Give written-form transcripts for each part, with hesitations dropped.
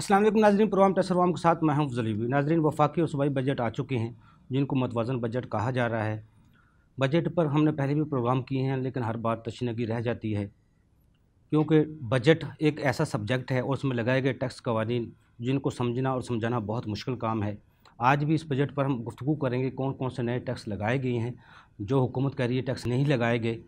अस्सलाम वालेकुम नाज़रीन, प्रोग्राम टैक्स के साथ मैं हूं अफजल अली। नाज़रीन, वफाकी और सूबाई बजट आ चुके हैं जिनको मतवाज़न बजट कहा जा रहा है। बजट पर हमने पहले भी प्रोग्राम किए हैं, लेकिन हर बार तशनगी रह जाती है क्योंकि बजट एक ऐसा सब्जेक्ट है और उसमें लगाए गए टैक्स कवानीन जिनको समझना और समझाना बहुत मुश्किल काम है। आज भी इस बजट पर हम गुफ्तगू करेंगे कौन कौन से नए टैक्स लगाए गए हैं, जो हुकूमत कह रही है टैक्स नहीं लगाए गए,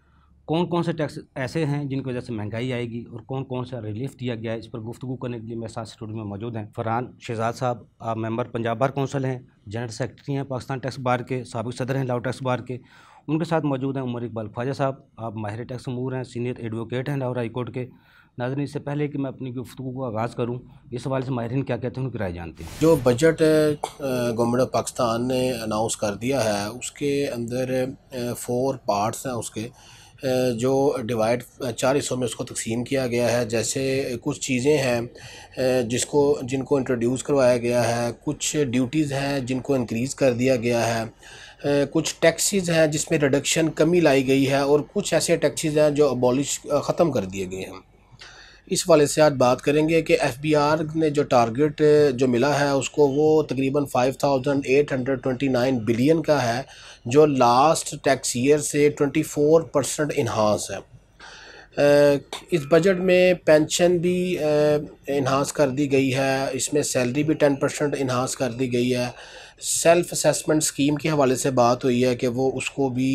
कौन कौन से टैक्स ऐसे हैं जिनकी वजह से महंगाई आएगी और कौन कौन सा रिलीफ दिया गया है। इस पर गुफ्तगू करने के लिए मेरे साथ स्टूडियो में मौजूद हैं फरहान शहजाद साहब। आप मेंबर पंजाब बार कौंसिल हैं, जनरल सेक्रेटरी हैं पाकिस्तान टैक्स बार के, साबिक सदर हैं लाहौर टैक्स बार के। उनके साथ मौजूद हैं उमर इकबाल ख्वाजा साहब, आप माहिर टैक्स अमूर हैं, सीनियर एडवोकेट हैं लाहौर हाई कोर्ट के। नाज़रीन, इससे पहले कि मैं अपनी गुफ्तगू को आगाज़ करूँ, इस हवाले से माहिरीन क्या कहते हैं उनकी राय जानते हैं। जो बजट गवर्नमेंट ऑफ पाकिस्तान ने अनाउंस कर दिया है उसके अंदर 4 पार्ट्स हैं उसके, जो डिवाइड 4 हिस्सों में उसको तकसीम किया गया है। जैसे कुछ चीज़ें हैं जिनको इंट्रोड्यूस करवाया गया है, कुछ ड्यूटीज़ हैं जिनको इंक्रीज़ कर दिया गया है, कुछ टैक्सेस हैं जिसमें रिडक्शन कमी लाई गई है, और कुछ ऐसे टैक्सेस हैं जो अबॉलिश ख़त्म कर दिए गए हैं। इस वाले से आज बात करेंगे कि एफबीआर ने जो टारगेट जो मिला है उसको, वो तकरीबन 5829 बिलियन का है, जो लास्ट टैक्स ईयर से 24% इन्हांस है। इस बजट में पेंशन भी इन्हांस कर दी गई है, इसमें सैलरी भी 10% इन्हांस कर दी गई है। सेल्फ असेसमेंट स्कीम के हवाले से बात हुई है कि वो उसको भी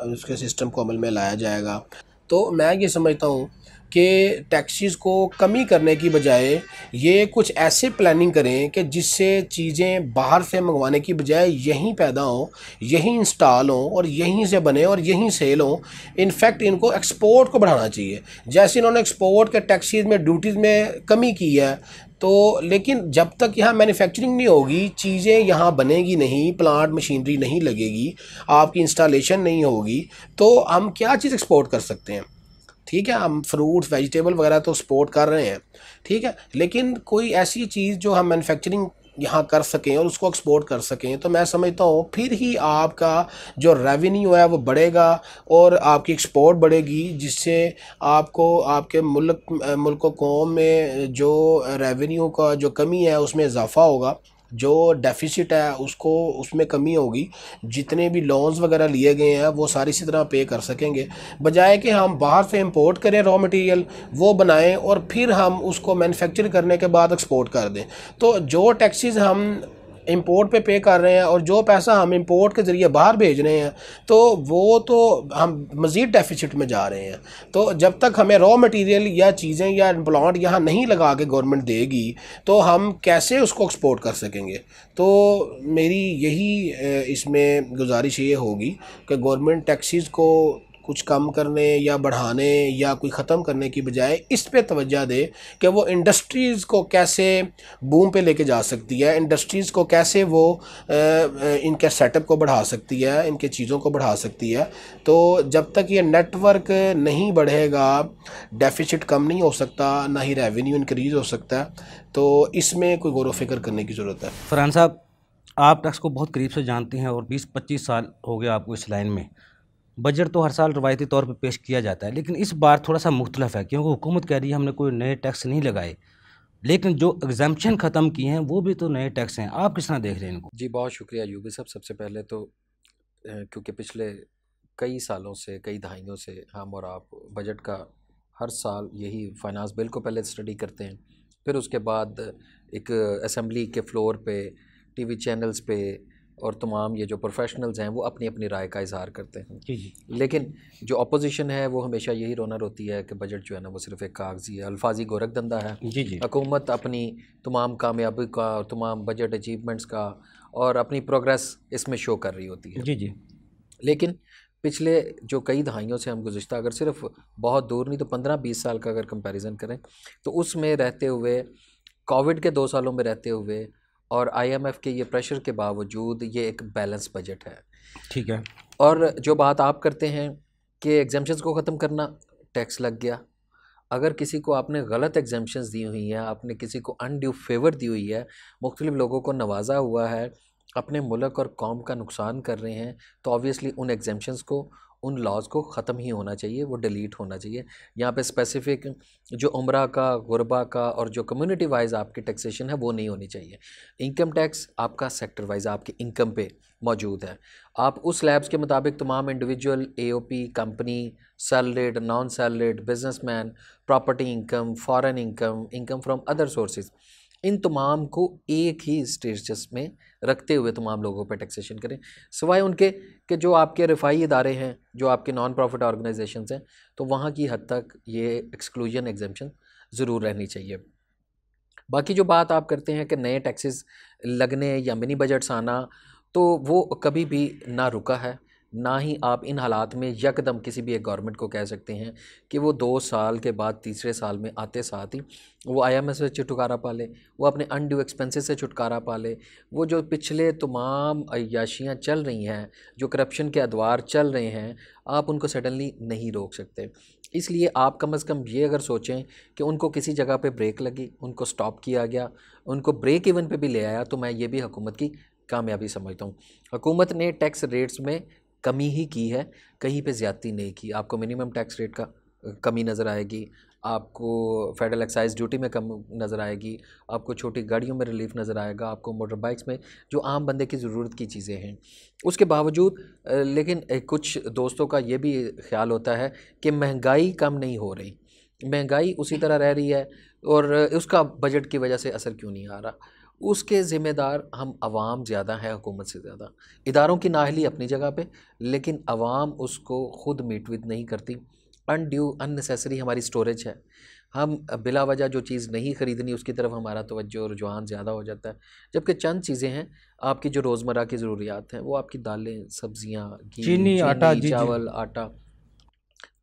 उसके सिस्टम को अमल में लाया जाएगा। तो मैं ये समझता हूँ कि टैक्सीज़ को कमी करने की बजाय ये कुछ ऐसे प्लानिंग करें कि जिससे चीज़ें बाहर से मंगवाने की बजाय यहीं पैदा हों, यहीं इंस्टॉल हों और यहीं से बने और यहीं सेल हों। इनफैक्ट इनको एक्सपोर्ट को बढ़ाना चाहिए, जैसे इन्होंने एक्सपोर्ट के टैक्सीज़ में ड्यूटीज़ में कमी की है। तो लेकिन जब तक यहाँ मैन्युफैक्चरिंग नहीं होगी, चीज़ें यहाँ बनेगी नहीं, प्लांट मशीनरी नहीं लगेगी, आपकी इंस्टॉलेशन नहीं होगी, तो हम क्या चीज़ एक्सपोर्ट कर सकते हैं? ठीक है, हम फ्रूट्स वेजिटेबल वगैरह तो एक्सपोर्ट कर रहे हैं, ठीक है, लेकिन कोई ऐसी चीज़ जो हम मैन्युफैक्चरिंग यहाँ कर सकें और उसको एक्सपोर्ट कर सकें, तो मैं समझता हूँ फिर ही आपका जो रेवेन्यू है वो बढ़ेगा और आपकी एक्सपोर्ट बढ़ेगी, जिससे आपको आपके मुल्क कौम में जो रेवेन्यू का जो कमी है उसमें इजाफा होगा, जो डेफिसिट है उसको उसमें कमी होगी। जितने भी लोन्स वगैरह लिए गए हैं वो सारी इसी तरह पे कर सकेंगे, बजाय कि हम बाहर से इंपोर्ट करें रॉ मटेरियल, वो बनाएं और फिर हम उसको मैन्युफैक्चर करने के बाद एक्सपोर्ट कर दें। तो जो टैक्सेस हम इंपोर्ट पे कर रहे हैं और जो पैसा हम इंपोर्ट के ज़रिए बाहर भेज रहे हैं, तो वो तो हम मज़ीद डेफिसिट में जा रहे हैं। तो जब तक हमें रॉ मटेरियल या चीज़ें या प्लांट यहाँ नहीं लगा के गवर्नमेंट देगी, तो हम कैसे उसको एक्सपोर्ट कर सकेंगे? तो मेरी यही इसमें गुजारिश ये होगी कि गवर्नमेंट टैक्सेस को कुछ कम करने या बढ़ाने या कोई ख़त्म करने की बजाय इस पे तवज्जो दे कि वो इंडस्ट्रीज़ को कैसे बूम पे लेके जा सकती है, इंडस्ट्रीज़ को कैसे वो इनके सेटअप को बढ़ा सकती है, इनके चीज़ों को बढ़ा सकती है। तो जब तक ये नेटवर्क नहीं बढ़ेगा, डेफिसिट कम नहीं हो सकता, ना ही रेवेन्यू इंक्रीज़ हो सकता है। तो इसमें कोई गौर व फिक्र करने की ज़रूरत है। फरहान साहब, आप टैक्स को बहुत करीब से जानते हैं और 20-25 साल हो गए आपको इस लाइन में। बजट तो हर साल रवायती तौर पे पेश किया जाता है, लेकिन इस बार थोड़ा सा मुख्तलिफ है क्योंकि हुकूमत कह रही है हमने कोई नए टैक्स नहीं लगाए, लेकिन जो एग्जाम्पशन ख़त्म किए हैं वो भी तो नए टैक्स हैं। आप किस तरह देख रहे हैं इनको? जी, बहुत शुक्रिया यूबी साहब। सबसे पहले तो क्योंकि पिछले कई सालों से, कई दहाइयों से हम और आप बजट का हर साल यही फाइनेंस बिल को पहले स्टडी करते हैं, फिर उसके बाद एक असेंबली के फ्लोर पे, टीवी चैनल्स पे और तमाम ये जो प्रोफेशनल्स हैं वो अपनी अपनी राय का इजहार करते हैं। जी जी। लेकिन जो अपोजिशन है वो हमेशा यही रोना रोती है कि बजट जो है ना वो सिर्फ एक कागजी है, अल्फाजी गोरख धंधा है। जी जी। हुकूमत अपनी तमाम कामयाबी का और तमाम बजट अचीवमेंट्स का और अपनी प्रोग्रेस इसमें शो कर रही होती है। जी जी। लेकिन पिछले जो कई दहाइयों से हम गुज़िश्ता, अगर सिर्फ बहुत दूर नहीं तो 15-20 साल का अगर कंपैरिजन करें, तो उसमें रहते हुए, कोविड के 2 सालों में रहते हुए और आईएमएफ के ये प्रेशर के बावजूद ये एक बैलेंस बजट है। ठीक है। और जो बात आप करते हैं कि एग्जाम्पशंस को ख़त्म करना, टैक्स लग गया। अगर किसी को आपने गलत एग्जाम्पशंस दी हुई हैं, आपने किसी को अनड्यू फेवर दी हुई है, मुख्तलिफ लोगों को नवाजा हुआ है, अपने मुल्क और कौम का नुकसान कर रहे हैं, तो ऑब्वियसली उन एग्जाम्पशंस को उन लॉज़ को ख़त्म ही होना चाहिए, वो डिलीट होना चाहिए। यहाँ पे स्पेसिफ़िक जो उम्रा का, गुरबा का और जो कम्युनिटी वाइज़ आपकी टैक्सेशन है वो नहीं होनी चाहिए। इनकम टैक्स आपका सेक्टर वाइज़ आपकी इनकम पे मौजूद है। आप उस स्लैब्स के मुताबिक तमाम individual, AOP, company, salaried, non salaried, businessman, property income, foreign income, income from other sources, इन तमाम को एक ही स्टेटस में रखते हुए तमाम लोगों पर टैक्सेशन करें, सिवाय उनके कि जो आपके रफ़ाई इदारे हैं, जो आपके नॉन प्रॉफिट ऑर्गेनाइजेशंस हैं, तो वहाँ की हद तक ये एक्सक्लूजन एग्जेम्पशन ज़रूर रहनी चाहिए। बाकी जो बात आप करते हैं कि नए टैक्सेस लगने या मिनी बजट्स आना, तो वो कभी भी ना रुका है, ना ही आप इन हालात में यकदम किसी भी एक गवर्नमेंट को कह सकते हैं कि वो 2 साल के बाद तीसरे साल में आते साथ ही वो IMF से छुटकारा पा ले, वो अपने अनड्यू एक्सपेंसेस से छुटकारा पा ले। वो जो पिछले तमाम अय्याशियाँ चल रही हैं, जो करप्शन के अदवार चल रहे हैं, आप उनको सडनली नहीं रोक सकते। इसलिए आप कम से कम ये अगर सोचें कि उनको किसी जगह पे ब्रेक लगी, उनको स्टॉप किया गया, उनको ब्रेक इवन पे भी ले आया, तो मैं ये भी हुकूमत की कामयाबी समझता हूँ। हुकूमत ने टैक्स रेट्स में कमी ही की है, कहीं पे ज़्यादती नहीं की। आपको मिनिमम टैक्स रेट का कमी नज़र आएगी, आपको फेडरल एक्साइज ड्यूटी में कम नज़र आएगी, आपको छोटी गाड़ियों में रिलीफ नज़र आएगा, आपको मोटर बाइक्स में जो आम बंदे की ज़रूरत की चीज़ें हैं। उसके बावजूद लेकिन कुछ दोस्तों का ये भी ख्याल होता है कि महंगाई कम नहीं हो रही, महंगाई उसी तरह रह रही है और उसका बजट की वजह से असर क्यों नहीं आ रहा। उसके ज़िम्मेदार हम आवाम ज़्यादा है हुकूमत से ज़्यादा। इदारों की नाअहली अपनी जगह पे, लेकिन आवाम उसको ख़ुद मीट नहीं करती। अनड्यू अननेसेसरी हमारी स्टोरेज है, हम बिला वजह जो चीज़ नहीं ख़रीदनी उसकी तरफ हमारा तवज्जो और रुझान ज़्यादा हो जाता है। जबकि चंद चीज़ें हैं आपकी जो रोज़मर्रा की ज़रूरियात हैं, वो आपकी दालें, सब्ज़ियाँ, घी, चीनी, आटा, जी जी। चावल, आटा,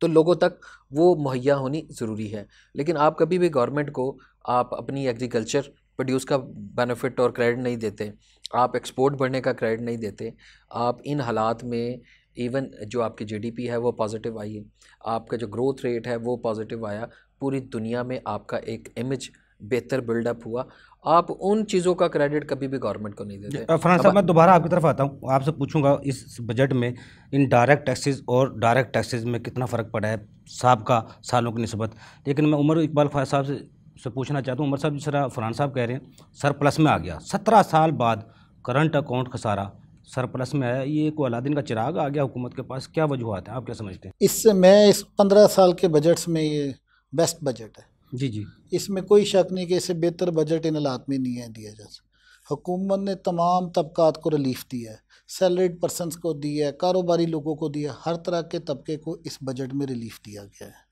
तो लोगों तक वो मुहैया होनी ज़रूरी है। लेकिन आप कभी भी गवर्नमेंट को आप अपनी एग्रीकल्चर प्रोड्यूस का बेनिफिट और क्रेडिट नहीं देते, आप एक्सपोर्ट बढ़ने का क्रेडिट नहीं देते। आप इन हालात में इवन जो आपकी GDP है वो पॉजिटिव आई है, आपका जो ग्रोथ रेट है वो पॉजिटिव आया, पूरी दुनिया में आपका एक इमेज बेहतर बिल्डअप हुआ। आप उन चीज़ों का क्रेडिट कभी भी गवर्नमेंट को नहीं देते। फरहान साहब, मैं दोबारा आपकी तरफ आता हूँ, आपसे पूछूंगा इस बजट में इन डायरेक्ट टैक्सेस और डायरेक्ट टैक्सेस में कितना फ़र्क पड़ा है साहबका सालों की निस्बत। लेकिन मैं उमर इकबाल ख्वाजा साहब से पूछना चाहता हूँ। उमर साहब, जिस तरह फरहान साहब कह रहे हैं सरप्लस में आ गया, 17 साल बाद करंट अकाउंट खसारा सरप्लस में आया, ये कोई अलादीन का चिराग आ गया हुकूमत के पास, क्या वजूहत है, आप क्या समझते हैं? इससे मैं इस 15 साल के बजट्स में ये बेस्ट बजट है। जी जी, इसमें कोई शक नहीं कि इससे बेहतर बजट इन हालात में नहीं है दिया जा सकता। हुकूमत ने तमाम तबकात को रिलीफ दिया है, सैलरीड पर्सनस को दिया है, कारोबारी लोगों को दिया, हर तरह के तबके को इस बजट में रिलीफ दिया गया है।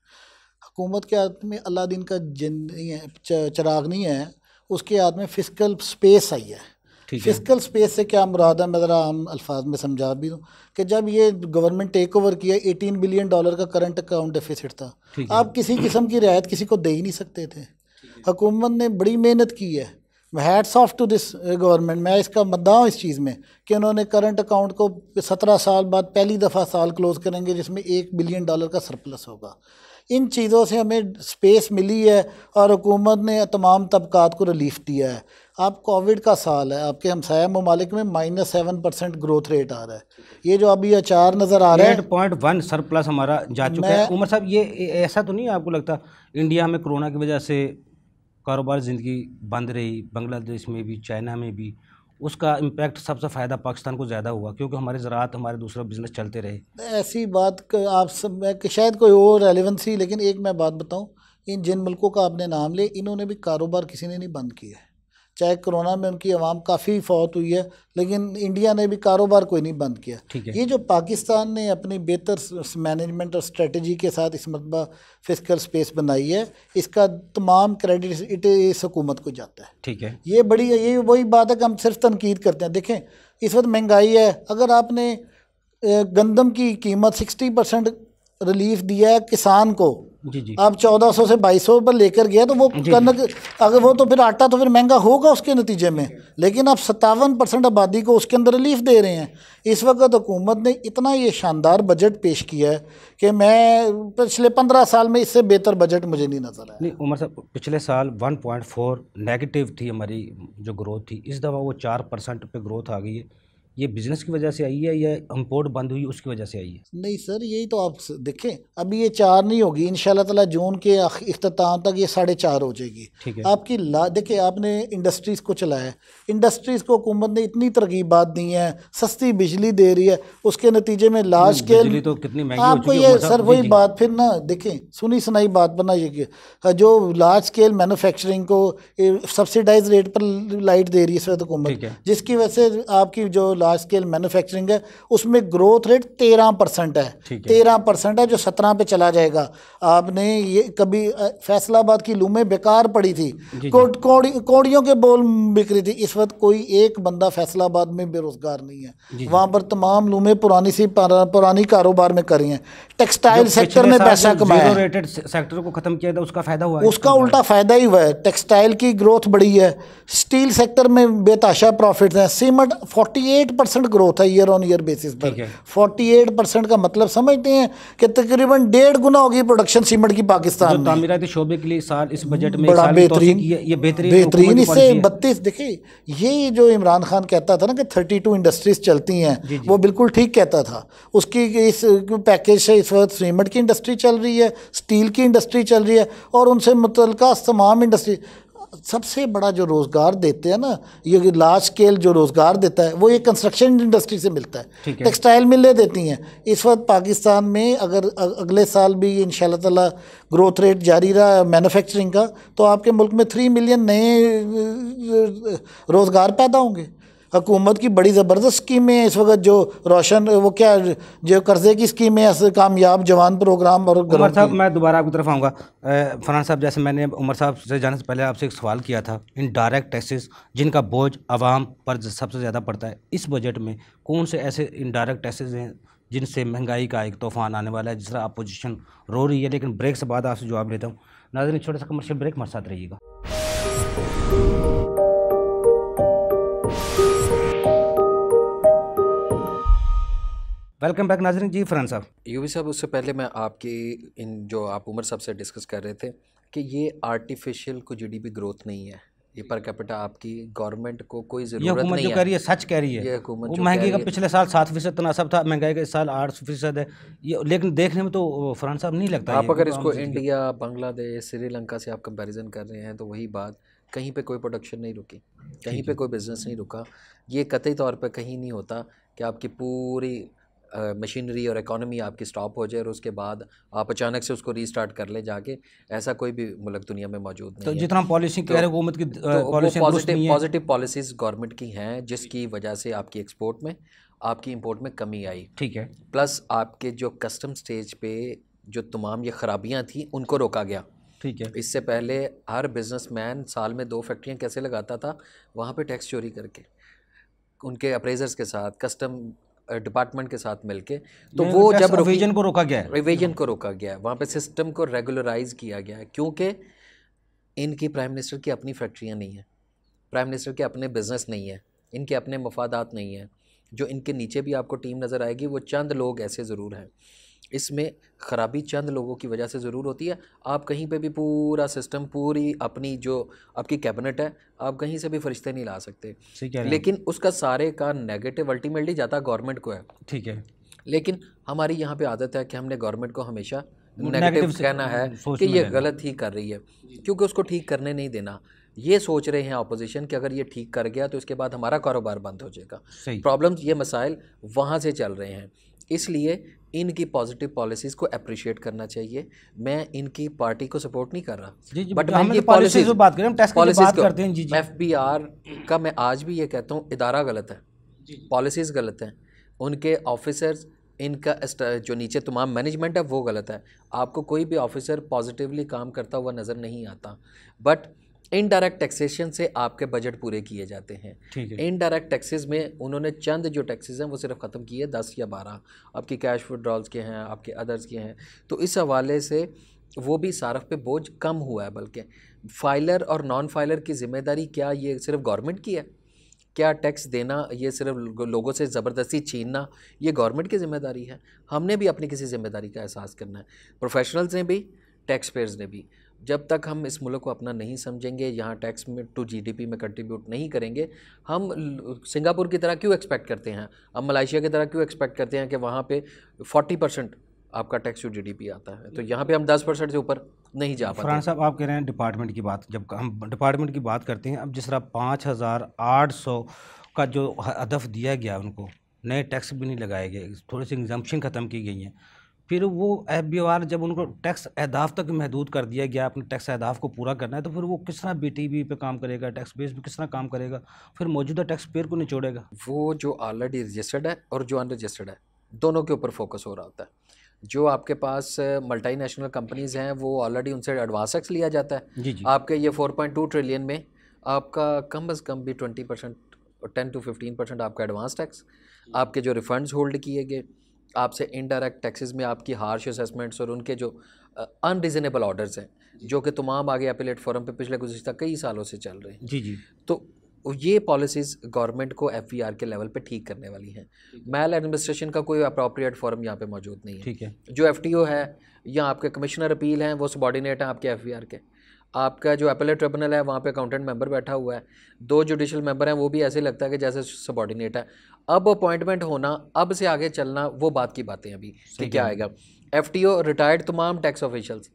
हुकूमत के हाथ में अलादीन का जिन नहीं है, चिराग नहीं है, उसके हाथ में फिस्कल स्पेस आई है। फिस्कल स्पेस से क्या मुराद है, मैं ज़रा आम अल्फाज में समझा भी दूँ कि जब ये गवर्नमेंट टेक ओवर किया, $18 बिलियन का करंट अकाउंट डेफिसिट था। आप किसी किस्म की रियायत किसी को दे ही नहीं सकते थे। हुकूमत ने बड़ी मेहनत की है, hats off to this government. मैं इसका मद्दा हूँ इस चीज़ में कि उन्होंने करंट अकाउंट को 17 साल बाद पहली दफ़ा साल क्लोज़ करेंगे जिसमें $1 बिलियन का सरप्लस होगा। इन चीज़ों से हमें स्पेस मिली है और हुकूमत ने तमाम तबकात को रिलीफ दिया है। आप कोविड का साल है, आपके हमसाया ममालिक में -7% ग्रोथ रेट आ रहा है। ये जो अभी अचार नज़र आ रहा है 8.1 सरप्लस हमारा जा चुका है। उमर साहब, ये ऐसा तो नहीं है आपको लगता इंडिया में कोरोना की वजह से कारोबार ज़िंदगी बंद रही, बांग्लादेश में भी, चाइना में भी, उसका इम्पैक्ट सबसे फ़ायदा पाकिस्तान को ज़्यादा हुआ क्योंकि हमारे ज़राअत, हमारे दूसरा बिजनेस चलते रहे? ऐसी बात आप सब कि शायद कोई और रेलेवेंसी, लेकिन एक मैं बात बताऊं, इन जिन मुल्कों का आपने नाम ले, इन्होंने भी कारोबार किसी ने नहीं बंद किया है। चाहे कोरोना में उनकी आवाम काफ़ी फौत हुई है, लेकिन इंडिया ने भी कारोबार कोई नहीं बंद किया। ये जो पाकिस्तान ने अपनी बेहतर मैनेजमेंट और स्ट्रेटजी के साथ इस मरतबा फिस्कल स्पेस बनाई है, इसका तमाम क्रेडिट इस हुकूमत को जाता है। ठीक है, ये बड़ी, ये वही बात है कि हम सिर्फ तनकीद करते हैं। देखें, इस वक्त महंगाई है, अगर आपने गंदम की कीमत 60% रिलीफ दिया है किसान को, जी जी, आप 1400 से 2200 पर लेकर गया, तो वो कनक, अगर वो तो फिर आटा तो फिर महंगा होगा उसके नतीजे में, लेकिन आप 57% आबादी को उसके अंदर रिलीफ दे रहे हैं। इस वक्त हुकूमत ने इतना ये शानदार बजट पेश किया है कि मैं पिछले 15 साल में इससे बेहतर बजट मुझे नहीं नज़र आया। नहीं उमर साहब, पिछले साल 1.4 नेगेटिव थी हमारी जो ग्रोथ थी, इस दफ़ा वो 4% पे ग्रोथ आ गई है। ये बिजनेस की वजह से आई है या इम्पोर्ट बंद हुई उसकी वजह से आई है? नहीं सर, यही तो आप देखें, अभी ये 4 नहीं होगी, इंशाल्लाह ताला जून के इख्तिताम तक ये 4.5 हो जाएगी। ठीक है। आपकी देखिए, आपने इंडस्ट्रीज़ को चलाया, इंडस्ट्रीज़ को हुकूमत ने इतनी तरगीबात दी हैं, सस्ती बिजली दे रही है, उसके नतीजे में लार्ज स्केल बिजली तो कितनी महंगी हो आपको चुकी है ये उमर साहब। सर जी, वही जी। बात फिर ना देखें, सुनी सुनाई बात पर ना ये जो लार्ज स्केल मैन्युफैक्चरिंग को सब्सिडाइज रेट पर लाइट दे रही है इस वक्त हुकूमत, ठीक है। जिसकी वजह से आपकी जो लार्ज स्केल मैन्युफैक्चरिंग है उसमें ग्रोथ रेट 13% है। ठीक है। 13% है जो 17 पे चला जाएगा। आपने ये कभी फैसलाबाद की लूमें बेकार पड़ी थी, जी। कौड़ियों के बोल बिक रही थी। इस वक्त कोई एक बंदा फैसलाबाद में बेरोजगार नहीं है। जी। वहाँ पर तमाम लूमें पुरानी कारोबार में करी हैं। टेक्सटाइल जो सेक्टर पिछले में साल पैसा जो कमाया जीरो है, रेटेड सेक्टर को खत्म किया था उसका फायदा हुआ है? उसका उल्टा फायदा ही हुआ है। टेक्सटाइल की ग्रोथ बढ़ी है, स्टील सेक्टर में बेताशा प्रॉफिट्स हैं। सीमेंट 48% ग्रोथ है ईयर ऑन ईयर बेसिस पर। ठीक है। 48% का मतलब समझते हैं कि तकरीबन 1.5 गुना होगी प्रोडक्शन सीमेंट की पाकिस्तान जो में। तामीराती शोबे के लिए साल इस बजट में बड़ा साल की तौसीक बेहतरीन, की है, ये बेहतरीन बेहतरीन हुकूमती इससे पॉलिसी है। 32 देखिए, ये जो इमरान खान कहता था ना कि 32 इंडस्ट्रीज चलती हैं, जी, जी। वो बिल्कुल ठीक कहता था। उसकी इस पैकेज से इस वक्त सीमेंट की इंडस्ट्री चल रही है, स्टील की इंडस्ट्री चल रही है, और उनसे मुतल्लिका तमाम इंडस्ट्री। सबसे बड़ा जो रोज़गार देते हैं ना, ये लार्ज स्केल जो रोज़गार देता है वो ये कंस्ट्रक्शन इंडस्ट्री से मिलता है। ठीक है। टेक्सटाइल मिलें देती हैं। इस वक्त पाकिस्तान में अगर अगले साल भी इंशाल्लाह ताला ग्रोथ रेट जारी रहा मैन्युफैक्चरिंग का, तो आपके मुल्क में 3 मिलियन नए रोज़गार पैदा होंगे। हुकूमत की बड़ी ज़बरदस्त स्कीमें हैं इस वक्त, जो रोशन वो क्या जो कर्जे की स्कीमें हैं, कामयाब जवान प्रोग्राम और उमर साहब, मैं दोबारा आपकी तरफ आऊँगा। फरहान साहब, जैसे मैंने उमर साहब से जाने से पहले आपसे एक सवाल किया था, इनडायरेक्ट टैक्सेस जिनका बोझ आवाम पर सबसे ज़्यादा पड़ता है, इस बजट में कौन से ऐसे इनडायरेक्ट टैक्सेस हैं जिनसे महंगाई का एक तूफान आने वाला है? जिस तरह अपोजिशन रो रही है, लेकिन ब्रेक से बाद आपसे जवाब लेता हूँ। नाज़रीन, छोटा सा कमर्शियल ब्रेक, हमारे साथ रहिएगा। वेलकम बैक नाज़रीन। जी फरहान साहब। यूवी साहब, उससे पहले मैं आपकी इन जो आप उमर साहब से डिस्कस कर रहे थे कि ये आर्टिफिशियल को जीडीपी ग्रोथ नहीं है, ये पर कैपिटा आपकी गवर्नमेंट को कोई ये ज़रूरत हुकूमत नहीं जो है। कह रही है सच कह रही है। ये हुकूमत वो जो महंगाई कह का रही है, पिछले साल 7% तनासब था, महंगाई का इस साल 8% है। ये लेकिन देखने में तो फरहान साहब नहीं लगता। आप अगर इसको इंडिया, बांग्लादेश, श्रीलंका से आप कंपैरिजन कर रहे हैं तो वही बात, कहीं पे कोई प्रोडक्शन नहीं रुकी, कहीं पे कोई बिजनेस नहीं रुका। ये कतई तौर पे कहीं नहीं होता कि आपकी पूरी मशीनरी और इकोनॉमी आपकी स्टॉप हो जाए और उसके बाद आप अचानक से उसको रीस्टार्ट कर ले जाके। ऐसा कोई भी मुल्क दुनिया में मौजूद नहीं तो है। जितना पॉलिसी कह रहे हैं हुकूमत की पॉलिसी पॉजिटिव पॉलिसीज़ गवर्नमेंट की हैं, जिसकी वजह से आपकी एक्सपोर्ट में, आपकी इंपोर्ट में कमी आई। ठीक है। प्लस आपके जो कस्टम स्टेज पे जो तमाम ये ख़राबियाँ थी उनको रोका गया। ठीक है। इससे पहले हर बिजनेसमैन साल में 2 फैक्ट्रियाँ कैसे लगाता था, वहाँ पे टैक्स चोरी करके, उनके अप्रेजर्स के साथ, कस्टम डिपार्टमेंट के साथ मिलके। तो वो जब रिवीजन को रोका गया है, रिवीजन को रोका गया है, वहाँ पे सिस्टम को रेगुलराइज किया गया है, क्योंकि इनकी प्राइम मिनिस्टर की अपनी फैक्ट्रियाँ नहीं हैं, प्राइम मिनिस्टर के अपने बिजनेस नहीं है, इनके अपने मफादात नहीं हैं। जो इनके नीचे भी आपको टीम नज़र आएगी, वो चंद लोग ऐसे ज़रूर हैं। इसमें ख़राबी चंद लोगों की वजह से ज़रूर होती है। आप कहीं पे भी पूरा सिस्टम, पूरी अपनी जो आपकी कैबिनेट है, आप कहीं से भी फरिश्ते नहीं ला सकते, लेकिन उसका सारे का नेगेटिव अल्टीमेटली जाता गवर्नमेंट को है। ठीक है। लेकिन हमारी यहाँ पे आदत है कि हमने गवर्नमेंट को हमेशा नेगेटिव कहना है कि ये गलत ही कर रही है, क्योंकि उसको ठीक करने नहीं देना। ये सोच रहे हैं अपोजिशन कि अगर ये ठीक कर गया तो इसके बाद हमारा कारोबार बंद हो जाएगा। प्रॉब्लम्स, ये मसाइल वहाँ से चल रहे हैं, इसलिए इनकी पॉजिटिव पॉलिसीज़ को अप्रिशिएट करना चाहिए। मैं इनकी पार्टी को सपोर्ट नहीं कर रहा, बट मैं इनकी पॉलिसीज़ बात करें, बात करते हैं। जी, FBR का मैं आज भी ये कहता हूँ, इदारा गलत है, पॉलिसीज़ गलत हैं, उनके ऑफिसर्स, इनका जो नीचे तमाम मैनेजमेंट है वो गलत है। आपको कोई भी ऑफिसर पॉजिटिवली काम करता हुआ नज़र नहीं आता, बट इनडायरेक्ट टैक्सेशन से आपके बजट पूरे किए जाते हैं। इनडायरेक्ट टैक्सेस में उन्होंने चंद जो टैक्सेस हैं वो सिर्फ ख़त्म किए, 10 या 12 आपकी कैश विड्रॉल्स के हैं, आपके अदर्स के हैं। तो इस हवाले से वो भी सारफ पे बोझ कम हुआ है। बल्कि फाइलर और नॉन फाइलर की ज़िम्मेदारी क्या ये सिर्फ गवर्नमेंट की है? क्या टैक्स देना ये सिर्फ लोगों से ज़बरदस्ती छीनना ये गवर्नमेंट की ज़िम्मेदारी है? हमने भी अपनी किसी ज़िम्मेदारी का एहसास करना है, प्रोफेशनल्स ने भी, टैक्स पेयर्स ने भी। जब तक हम इस मुल्क को अपना नहीं समझेंगे, यहाँ टैक्स में टू जीडीपी में कंट्रीब्यूट नहीं करेंगे, हम सिंगापुर की तरह क्यों एक्सपेक्ट करते हैं, हम मलेशिया की तरह क्यों एक्सपेक्ट करते हैं कि वहाँ पे 40% आपका टैक्स टू जीडीपी आता है, तो यहाँ पे हम 10% से ऊपर नहीं जा पाते। फरहान साहब, आप कह रहे हैं डिपार्टमेंट की बात, जब हम डिपार्टमेंट की बात करते हैं, अब जिस तरह 5,800 का जो हदफ दिया गया उनको, नए टैक्स भी नहीं लगाए गए, थोड़ी सी एग्जम्पशन ख़त्म की गई हैं, फिर वो FBR जब उनको टैक्स अहदाफ तक महदूद कर दिया गया, अपने टैक्स अहदाफ को पूरा करना है, तो फिर वो किस तरह BTB पे काम करेगा, टैक्स बेस पे किस तरह काम करेगा, फिर मौजूदा टैक्स पेयर को निचोड़ेगा। वो जो ऑलरेडी रजिस्टर्ड है और जो अनरजिस्टर्ड है, दोनों के ऊपर फोकस हो रहा होता है। जो आपके पास मल्टीनेशनल कंपनीज़ हैं, वो ऑलरेडी उनसे एडवांस टैक्स लिया जाता है। जी जी। आपके ये 4.2 ट्रिलियन में आपका कम अज़ कम भी 20%, 10 to 15% आपका एडवांस टैक्स, आपके जो रिफंड्स होल्ड किए गए, आपसे इनडायरेक्ट टैक्सेस में आपकी हार्श असेसमेंट्स और उनके जो अनरीजनेबल ऑर्डर्स हैं, जो कि तमाम आगे अपीलेट फोरम पे पिछले गुज़िश्ता कई सालों से चल रहे हैं। जी जी। तो ये पॉलिसीज़ गवर्नमेंट को FBR के लेवल पे ठीक करने वाली हैं। मैल एडमिनिस्ट्रेशन का कोई अप्रोप्रिएट फोरम यहाँ पे मौजूद नहीं है। ठीक है। जो FTO है या आपके कमिश्नर अपील हैं, वो सबॉर्डिनेट हैं आपके FBR के। आपका जो अपीलेट ट्रिब्यूनल है, वहाँ पे अकाउंटेंट मेंबर बैठा हुआ है, 2 जुडिशल मेंबर हैं, वो भी ऐसे लगता है कि जैसे सबॉर्डिनेट है। अब अपॉइंटमेंट होना, अब से आगे चलना, वो बात की बातें अभी कि क्या आएगा। FTO रिटायर्ड तमाम टैक्स ऑफिशल्स,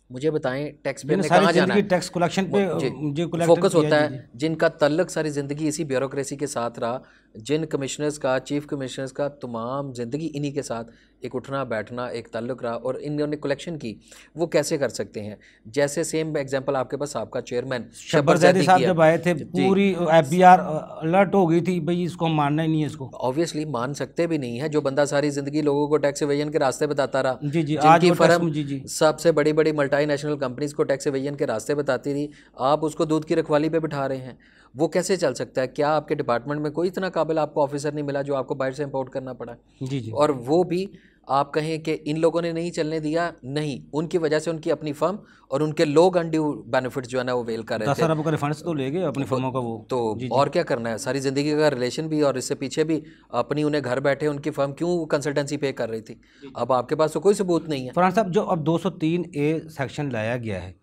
मुझे बताएं टैक्स पेयर ने कहाँ जाना है? टैक्स कलेक्शन पे जो फोकस होता है, जिनका तल्लक सारी ज़िंदगी इसी ब्यूरोक्रेसी के साथ रहा, जिन कमिश्नर्स का, चीफ कमिश्नर्स का तमाम ज़िंदगी इन्हीं के साथ एक उठना बैठना, एक ताल्लुक रहा, और इन्होंने कलेक्शन की, वो कैसे कर सकते हैं? जैसे सेम एग्जांपल आपके पास आपका चेयरमैन शब्बर ज़ैदी साहब जब आए थे, पूरी FBR अलर्ट हो गई थी, भाई इसको मानना ही नहीं है। इसको ऑब्वियसली मान सकते भी नहीं है। जो बंदा सारी ज़िंदगी लोगों को टैक्स एवेजन के रास्ते बताता रहा, जी जी, जिनकी आज फर्म जी सबसे बड़ी बड़ी मल्टीनेशनल कंपनीज को टैक्स एवेजन के रास्ते बताती रही, आप उसको दूध की रखवाली पे बिठा रहे हैं, वो कैसे चल सकता है? क्या आपके डिपार्टमेंट में कोई इतना काबिल आपको ऑफिसर नहीं मिला जो आपको बाहर से इंपोर्ट करना पड़ा? जी जी। और वो भी आप कहें कि इन लोगों ने नहीं चलने दिया, नहीं, उनकी वजह से उनकी अपनी फर्म और उनके लोग अनड्यू बेनिफिट्स जो है ना वो वेल कर रहे थे। 10 अरब का रिफंड्स तो ले गए अपनी फर्मों का वो। तो जी, और क्या करना है? सारी ज़िंदगी का रिलेशन भी और इससे पीछे भी अपनी, उन्हें घर बैठे उनकी फर्म क्यों कंसल्टेंसी पे कर रही थी? अब आपके पास तो कोई सबूत नहीं है। फरहान साहब, जो अब 203A सेक्शन लाया गया है,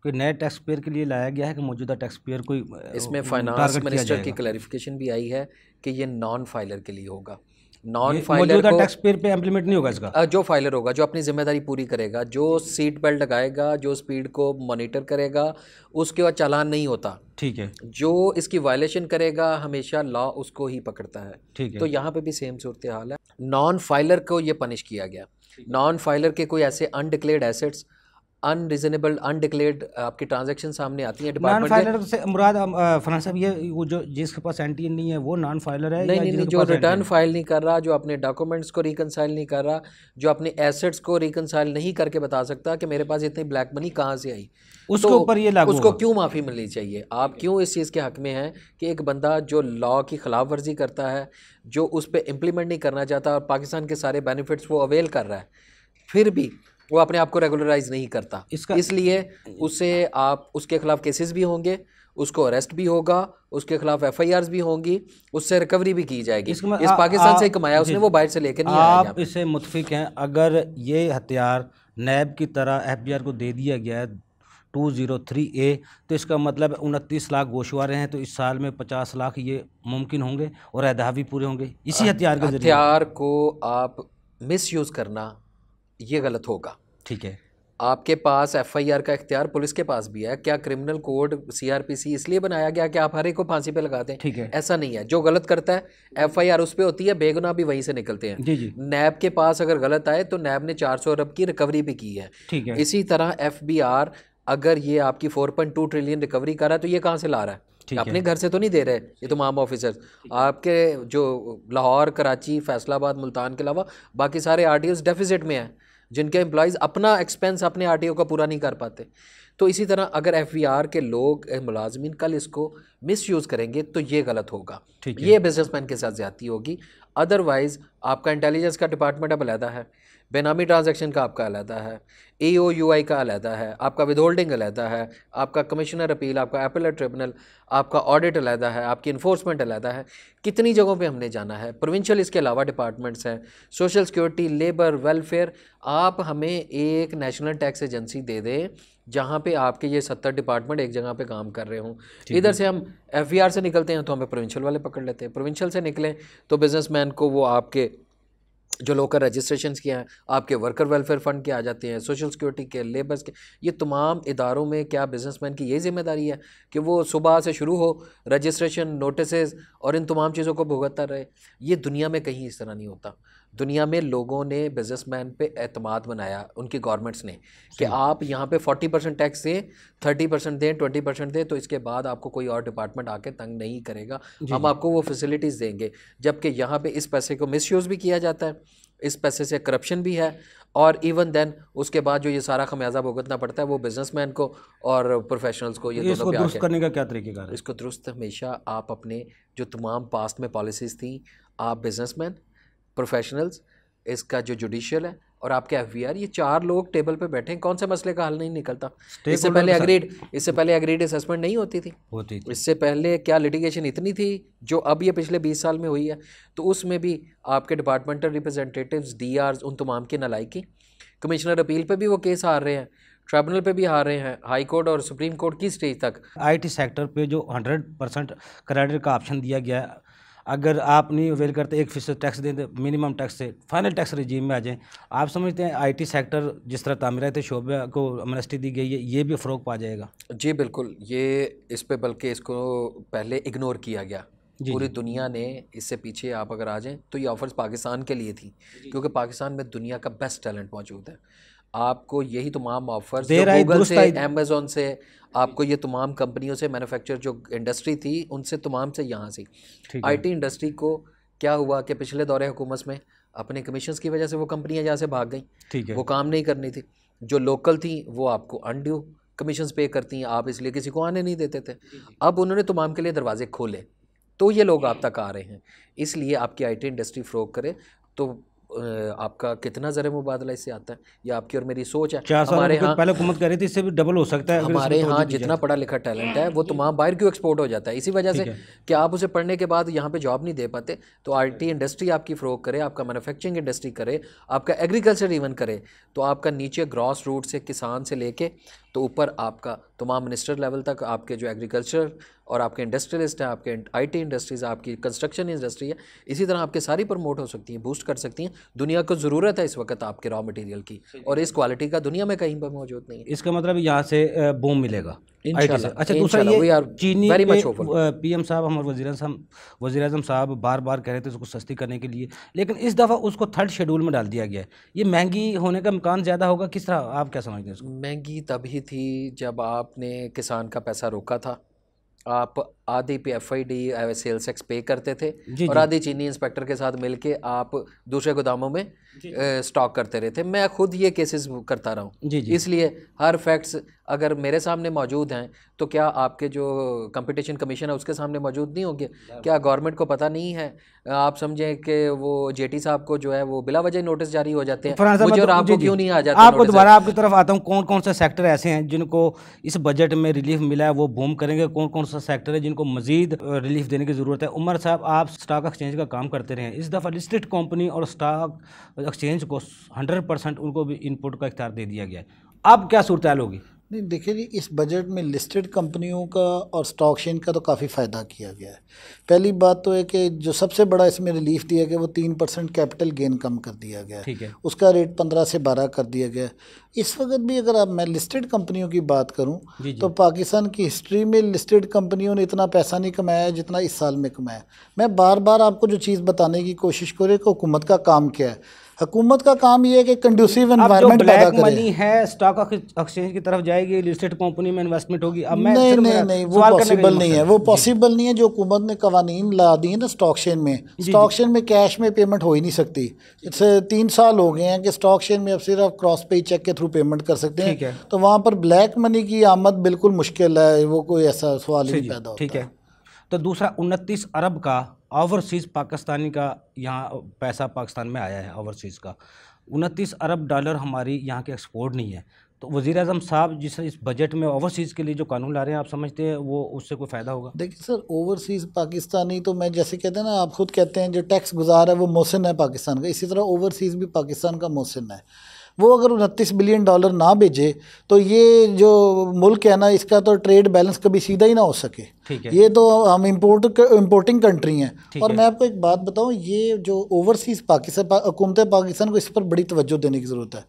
कोई नए टैक्स पेयर के लिए लाया गया है कि मौजूदा टैक्स पेयर कोई इसमें फाइनेंस मिनिस्टर की क्लैरिफिकेशन भी आई है कि ये नॉन फाइलर के लिए होगा। नॉन फाइलर को टैक्स पेयर पे इम्प्लीमेंट नहीं होगा इसका। जो फाइलर होगा, जो अपनी जिम्मेदारी पूरी करेगा, जो सीट बेल्ट लगाएगा, जो स्पीड को मॉनिटर करेगा, उसके बाद चालान नहीं होता। ठीक है। जो इसकी वायलेशन करेगा, हमेशा लॉ उसको ही पकड़ता है। ठीक है। तो यहाँ पे भी सेम सूरत हाल है। नॉन फाइलर को ये पनिश किया गया। नॉन फाइलर के कोई ऐसे अनडिक्लेयर्ड एसेट्स, अनरीजनेबल अनडिक्लेयर्ड आपकी ट्रांजैक्शन सामने आती है डिपार्टमेंट नॉन फाइलर से मुराद फरहान साहब ये वो जो जिसके पास एनटीएन नहीं है वो नॉन फाइलर है? नहीं, जो रिटर्न फाइल नहीं कर रहा, जो अपने डॉक्यूमेंट्स को रिकनसाइल नहीं कर रहा, जो अपने एसेट्स को रिकनसाइल नहीं करके बता सकता कि मेरे पास इतनी ब्लैक मनी कहाँ से आई, उसके ऊपर ये लागू उसको क्यों माफ़ी मिलनी चाहिए? आप क्यों इस चीज़ के हक़ में हैं कि एक बंदा जो लॉ की खिलाफ वर्जी करता है, जो उस पर इम्प्लीमेंट नहीं करना चाहता और पाकिस्तान के सारे बेनिफिट्स वो अवेल कर रहा है, फिर भी वो अपने आप को रेगुलराइज नहीं करता, इसलिए उससे आप उसके खिलाफ केसेस भी होंगे, उसको अरेस्ट भी होगा, उसके खिलाफ FIRs भी होंगी, उससे रिकवरी भी की जाएगी। इस पाकिस्तान से कमाया उसने, वो बाहर से लेकर नहीं आया। आप इससे मुतफिक हैं? अगर ये हथियार नैब की तरह FBR को दे दिया गया है 203A, तो इसका मतलब 29 लाख गोशवारे हैं, तो इस साल में 50 लाख ये मुमकिन होंगे और अहदाफ भी पूरे होंगे इसी हथियार के जरिए। हथियार को आप मिस यूज़ करना ये गलत होगा। ठीक है। आपके पास FIR का इख्तियार पुलिस के पास भी है। क्या क्रिमिनल कोड CRPC इसलिए बनाया गया कि आप हर एक को फांसी पे लगा दें? ठीक है। ऐसा नहीं है। जो गलत करता है FIR उस पे होती है, बेगुनाह भी वहीं से निकलते हैं। जी जी। नैब के पास अगर गलत आए तो नैब ने 400 अरब की रिकवरी भी की है। ठीक है। इसी तरह FBR अगर ये आपकी 4.2 ट्रिलियन रिकवरी कर रहा है तो ये कहाँ से ला रहा है? अपने घर से तो नहीं दे रहे ये तमाम ऑफिसर्स। आपके जो लाहौर, कराची, फैसलाबाद, मुल्तान के अलावा बाकी सारे RTOs डेफिसिट में हैं, जिनके एम्प्लॉइज़ अपना एक्सपेंस अपने RTO का पूरा नहीं कर पाते। तो इसी तरह अगर FBR के लोग मुलाजमीन कल इसको मिसयूज़ करेंगे तो ये गलत होगा, ये बिजनेसमैन के साथ ज़्यादती होगी। अदरवाइज़ आपका इंटेलिजेंस का डिपार्टमेंट अब अलहदा है, बेनामी ट्रांजैक्शन का आपका अलहदा है, AOUI का अलहदा है, आपका विदहोल्डिंग अलहदा है, आपका कमिश्नर अपील, आपका अपीलेट ट्रिब्यूनल, आपका ऑडिट अलहदा है, आपकी इन्फोर्समेंट अलहदा है। कितनी जगहों पे हमने जाना है, प्रोविंशियल इसके अलावा डिपार्टमेंट्स हैं, सोशल सिक्योरिटी, लेबर, वेलफेयर। आप हमें एक नेशनल टैक्स एजेंसी दे दें जहाँ पे आपके ये 70 डिपार्टमेंट एक जगह पे काम कर रहे हों। इधर से हम FVR से निकलते हैं तो हमें प्रोविंशियल वाले पकड़ लेते हैं, प्रोविंशियल से निकलें तो बिजनेसमैन को वो आपके जो लोकल रजिस्ट्रेशन किया है, आपके वर्कर वेलफेयर फ़ंड के आ जाते हैं, सोशल सिक्योरिटी के, लेबर्स के। ये तमाम इदारों में क्या बिजनेसमैन की ये जिम्मेदारी है कि वो सुबह से शुरू हो रजिस्ट्रेशन, नोटिसेस और इन तमाम चीज़ों को भुगतता रहे? ये दुनिया में कहीं इस तरह नहीं होता। दुनिया में लोगों ने बिजनेसमैन पे एतमाद बनाया, उनकी गवर्नमेंट्स ने, कि आप यहाँ पे 40% टैक्स दें, 30% दें, 20% दें, तो इसके बाद आपको कोई और डिपार्टमेंट आके तंग नहीं करेगा, हम आपको वो फैसिलिटीज़ देंगे। जबकि यहाँ पे इस पैसे को मिसयूज़ भी किया जाता है, इस पैसे से करप्शन भी है, और इवन देन उसके बाद जो ये सारा खमियाजा भुगतना पड़ता है वो बिजनेसमैन को और प्रोफेशनल्स को। ये दोनों पे दुरुस्त आके करने का क्या तरीकेकार है? इसको दुरुस्त हमेशा आप अपने जो तमाम पास्ट में पॉलिसीज़ थी, आप बिजनेसमैन, प्रोफेशनल्स, इसका जो जुडिशियल है और आपके FVR, ये 4 लोग टेबल पे बैठे हैं, कौन से मसले का हल नहीं निकलता? इससे पहले एग्रीड असेसमेंट नहीं होती थी। इससे पहले क्या लिटिगेशन इतनी थी जो अब ये पिछले 20 साल में हुई है, तो उसमें भी आपके डिपार्टमेंटल रिप्रेजेंटेटिव्स, DRs, उन तमाम की नलायकी। कमिश्नर अपील पे भी वो केस हार रहे हैं, ट्रिब्यूनल पे भी हार रहे हैं, हाई कोर्ट और सुप्रीम कोर्ट की स्टेज तक। IT सेक्टर पे जो 100% क्रेडिट का ऑप्शन दिया गया है, अगर आप नहीं अवेल करते 1% टैक्स दें, मिनिमम टैक्स से फाइनल टैक्स रजीम में आ जाएं, आप समझते हैं IT सेक्टर जिस तरह तामीराती शोबे को अमनेस्टी दी गई है, ये भी फ़रोग पा जाएगा? जी बिल्कुल, ये इस पे बल्कि इसको पहले इग्नोर किया गया। पूरी दुनिया ने इससे पीछे, आप अगर आ जाएं तो ये ऑफर्स पाकिस्तान के लिए थी, क्योंकि पाकिस्तान में दुनिया का बेस्ट टैलेंट मौजूद है। आपको यही तमाम ऑफर्स जो गूगल से, अमेज़ॉन से, आपको ये तमाम कंपनियों से, मैन्युफैक्चर जो इंडस्ट्री थी उनसे, तमाम से, यहाँ से IT इंडस्ट्री को क्या हुआ कि पिछले दौरे हुकूमत में अपने कमीशंस की वजह से वो कंपनियाँ यहाँ से भाग गई, वो काम नहीं करनी थी। जो लोकल थी वो आपको अनड्यू कमीशंस पे करती हैं, आप इसलिए किसी को आने नहीं देते थे। अब उन्होंने तमाम के लिए दरवाजे खोले तो ये लोग आप तक आ रहे हैं। इसलिए आपकी IT इंडस्ट्री फ़रोग करे तो आपका कितना ज़र मुबादला इससे आता है, ये आपकी और मेरी सोच है। हमारे यहाँ पहले हुकूमत कर रही थी, इससे भी डबल हो सकता है। हमारे यहाँ जितना पढ़ा लिखा टैलेंट है वो तमाम बाहर क्यों एक्सपोर्ट हो जाता है? इसी वजह से कि आप उसे पढ़ने के बाद यहाँ पे जॉब नहीं दे पाते। तो IT इंडस्ट्री आपकी फ़रोग करे, आपका मैन्युफैक्चरिंग इंडस्ट्री करे, आपका एग्रीकल्चर इवन करे, तो आपका नीचे ग्रॉस रूट से, किसान से लेके तो ऊपर आपका तमाम मिनिस्टर लेवल तक आपके जो एग्रीकल्चर और आपके इंडस्ट्रियलिस्ट हैं, आपके IT इंडस्ट्रीज़, आपकी कंस्ट्रक्शन इंडस्ट्री है, इसी तरह आपके सारी प्रमोट हो सकती हैं, बूस्ट कर सकती हैं। दुनिया को ज़रूरत है इस वक्त आपके रॉ मटेरियल की, और इस क्वालिटी का दुनिया में कहीं पर मौजूद नहीं है। इसका मतलब यहाँ से बूम मिलेगा इंशाल्लाह। अच्छा, दूसरा ये चीनी PM साहब, हमारे वज़ीर आज़म साहब बार बार कह रहे थे उसको सस्ती करने के लिए, लेकिन इस दफ़ा उसको 3rd शेड्यूल में डाल दिया गया है। ये महंगी होने का इम्कान ज़्यादा होगा, किस तरह, आप क्या समझते हैं इसको? महंगी तभी थी जब आपने किसान का पैसा रोका था। आप आधी PFID सेल्स टैक्स पे करते थे और आधी चीनी इंस्पेक्टर के साथ मिलके आप दूसरे गोदामों में स्टॉक करते रहे थे। मैं खुद ये केसेस करता रहा हूँ, इसलिए हर फैक्ट्स अगर मेरे सामने मौजूद हैं तो क्या आपके जो कंपटीशन कमीशन है उसके सामने मौजूद नहीं होंगे? क्या गवर्नमेंट को पता नहीं है? आप समझें कि वो JT साहब को जो है वो बिला वजह नोटिस जारी हो जाते हैं, मुझे और आपको क्यों नहीं आ जाता? आपको दोबारा आपकी तरफ आता हूँ, कौन कौन से सेक्टर ऐसे हैं जिनको इस बजट में रिलीफ मिला है, वो बूम करेंगे? कौन कौन सा सेक्टर है जिनको मजीद रिलीफ देने की ज़रूरत है? उमर साहब, आप स्टॉक एक्सचेंज का काम करते रहे हैं, इस दफ़ा लिस्टेड कंपनी और स्टॉक एक्सचेंज को 100% उनको भी इनपुट का इख्तियार दे दिया गया है, अब क्या सूरत हाल होगी? नहीं, देखिए जी, इस बजट में लिस्टेड कंपनियों का और स्टॉक एक्सचेंज का तो काफ़ी फ़ायदा किया गया है। पहली बात तो है कि जो सबसे बड़ा इसमें रिलीफ दिया गया वो 3% कैपिटल गेन कम कर दिया गया है, उसका रेट 15 से 12 कर दिया गया है। इस वक्त भी अगर मैं लिस्टेड कंपनियों की बात करूं तो पाकिस्तान की हिस्ट्री में लिस्टेड कंपनियों ने इतना पैसा नहीं कमाया जितना इस साल में कमाया। मैं बार बार आपको जो चीज़ बताने की कोशिश करूँ कि हुकूमत का काम क्या है। हुकूमत का काम ये है कि कंडूसिव एनवायरनमेंट पैदा करें। मनी है स्टॉक एक्सचेंज की तरफ जाएगी, लिस्टेड कंपनी में इन्वेस्टमेंट होगी। अब मैं नहीं, वो पॉसिबल नहीं है, वो पॉसिबल नहीं है। जो हुकूमत ने कवानीन ला दी है ना स्टॉक एक्सचेंज में कैश में पेमेंट हो ही नहीं सकती। इससे 3 साल हो गए हैं कि स्टॉक एक्सचेंज में अब सिर्फ क्रॉस पे चेक के थ्रू पेमेंट कर सकते हैं, तो वहाँ पर ब्लैक मनी की आमद बिल्कुल मुश्किल है, वो कोई ऐसा सवाल ही नहीं पैदा होता। ठीक है, तो दूसरा 29 अरब का ओवरसीज़ पाकिस्तानी का यहाँ पैसा पाकिस्तान में आया है, ओवरसीज़ का 29 अरब डॉलर हमारी यहाँ के एक्सपोर्ट नहीं है। तो वज़ीर आज़म साहब जिस इस बजट में ओवरसीज़ के लिए जो कानून ला रहे हैं, आप समझते हैं वो उससे कोई फ़ायदा होगा? देखिए सर, ओवरसीज़ पाकिस्तानी तो मैं जैसे कहते हैं ना, आप खुद कहते हैं जो टैक्स गुजार है वो मोहसिन है पाकिस्तान का, इसी तरह ओवरसीज़ भी पाकिस्तान का मोहसिन है। वो अगर $29 बिलियन ना भेजे तो ये जो मुल्क है ना, इसका तो ट्रेड बैलेंस कभी सीधा ही ना हो सके। ठीक है। ये तो हम इम्पोर्टिंग कंट्री हैं। और है। मैं आपको एक बात बताऊं, ये जो ओवरसीज़ हुकूमत पाकिस्तान को इस पर बड़ी तवज्जो देने की ज़रूरत है।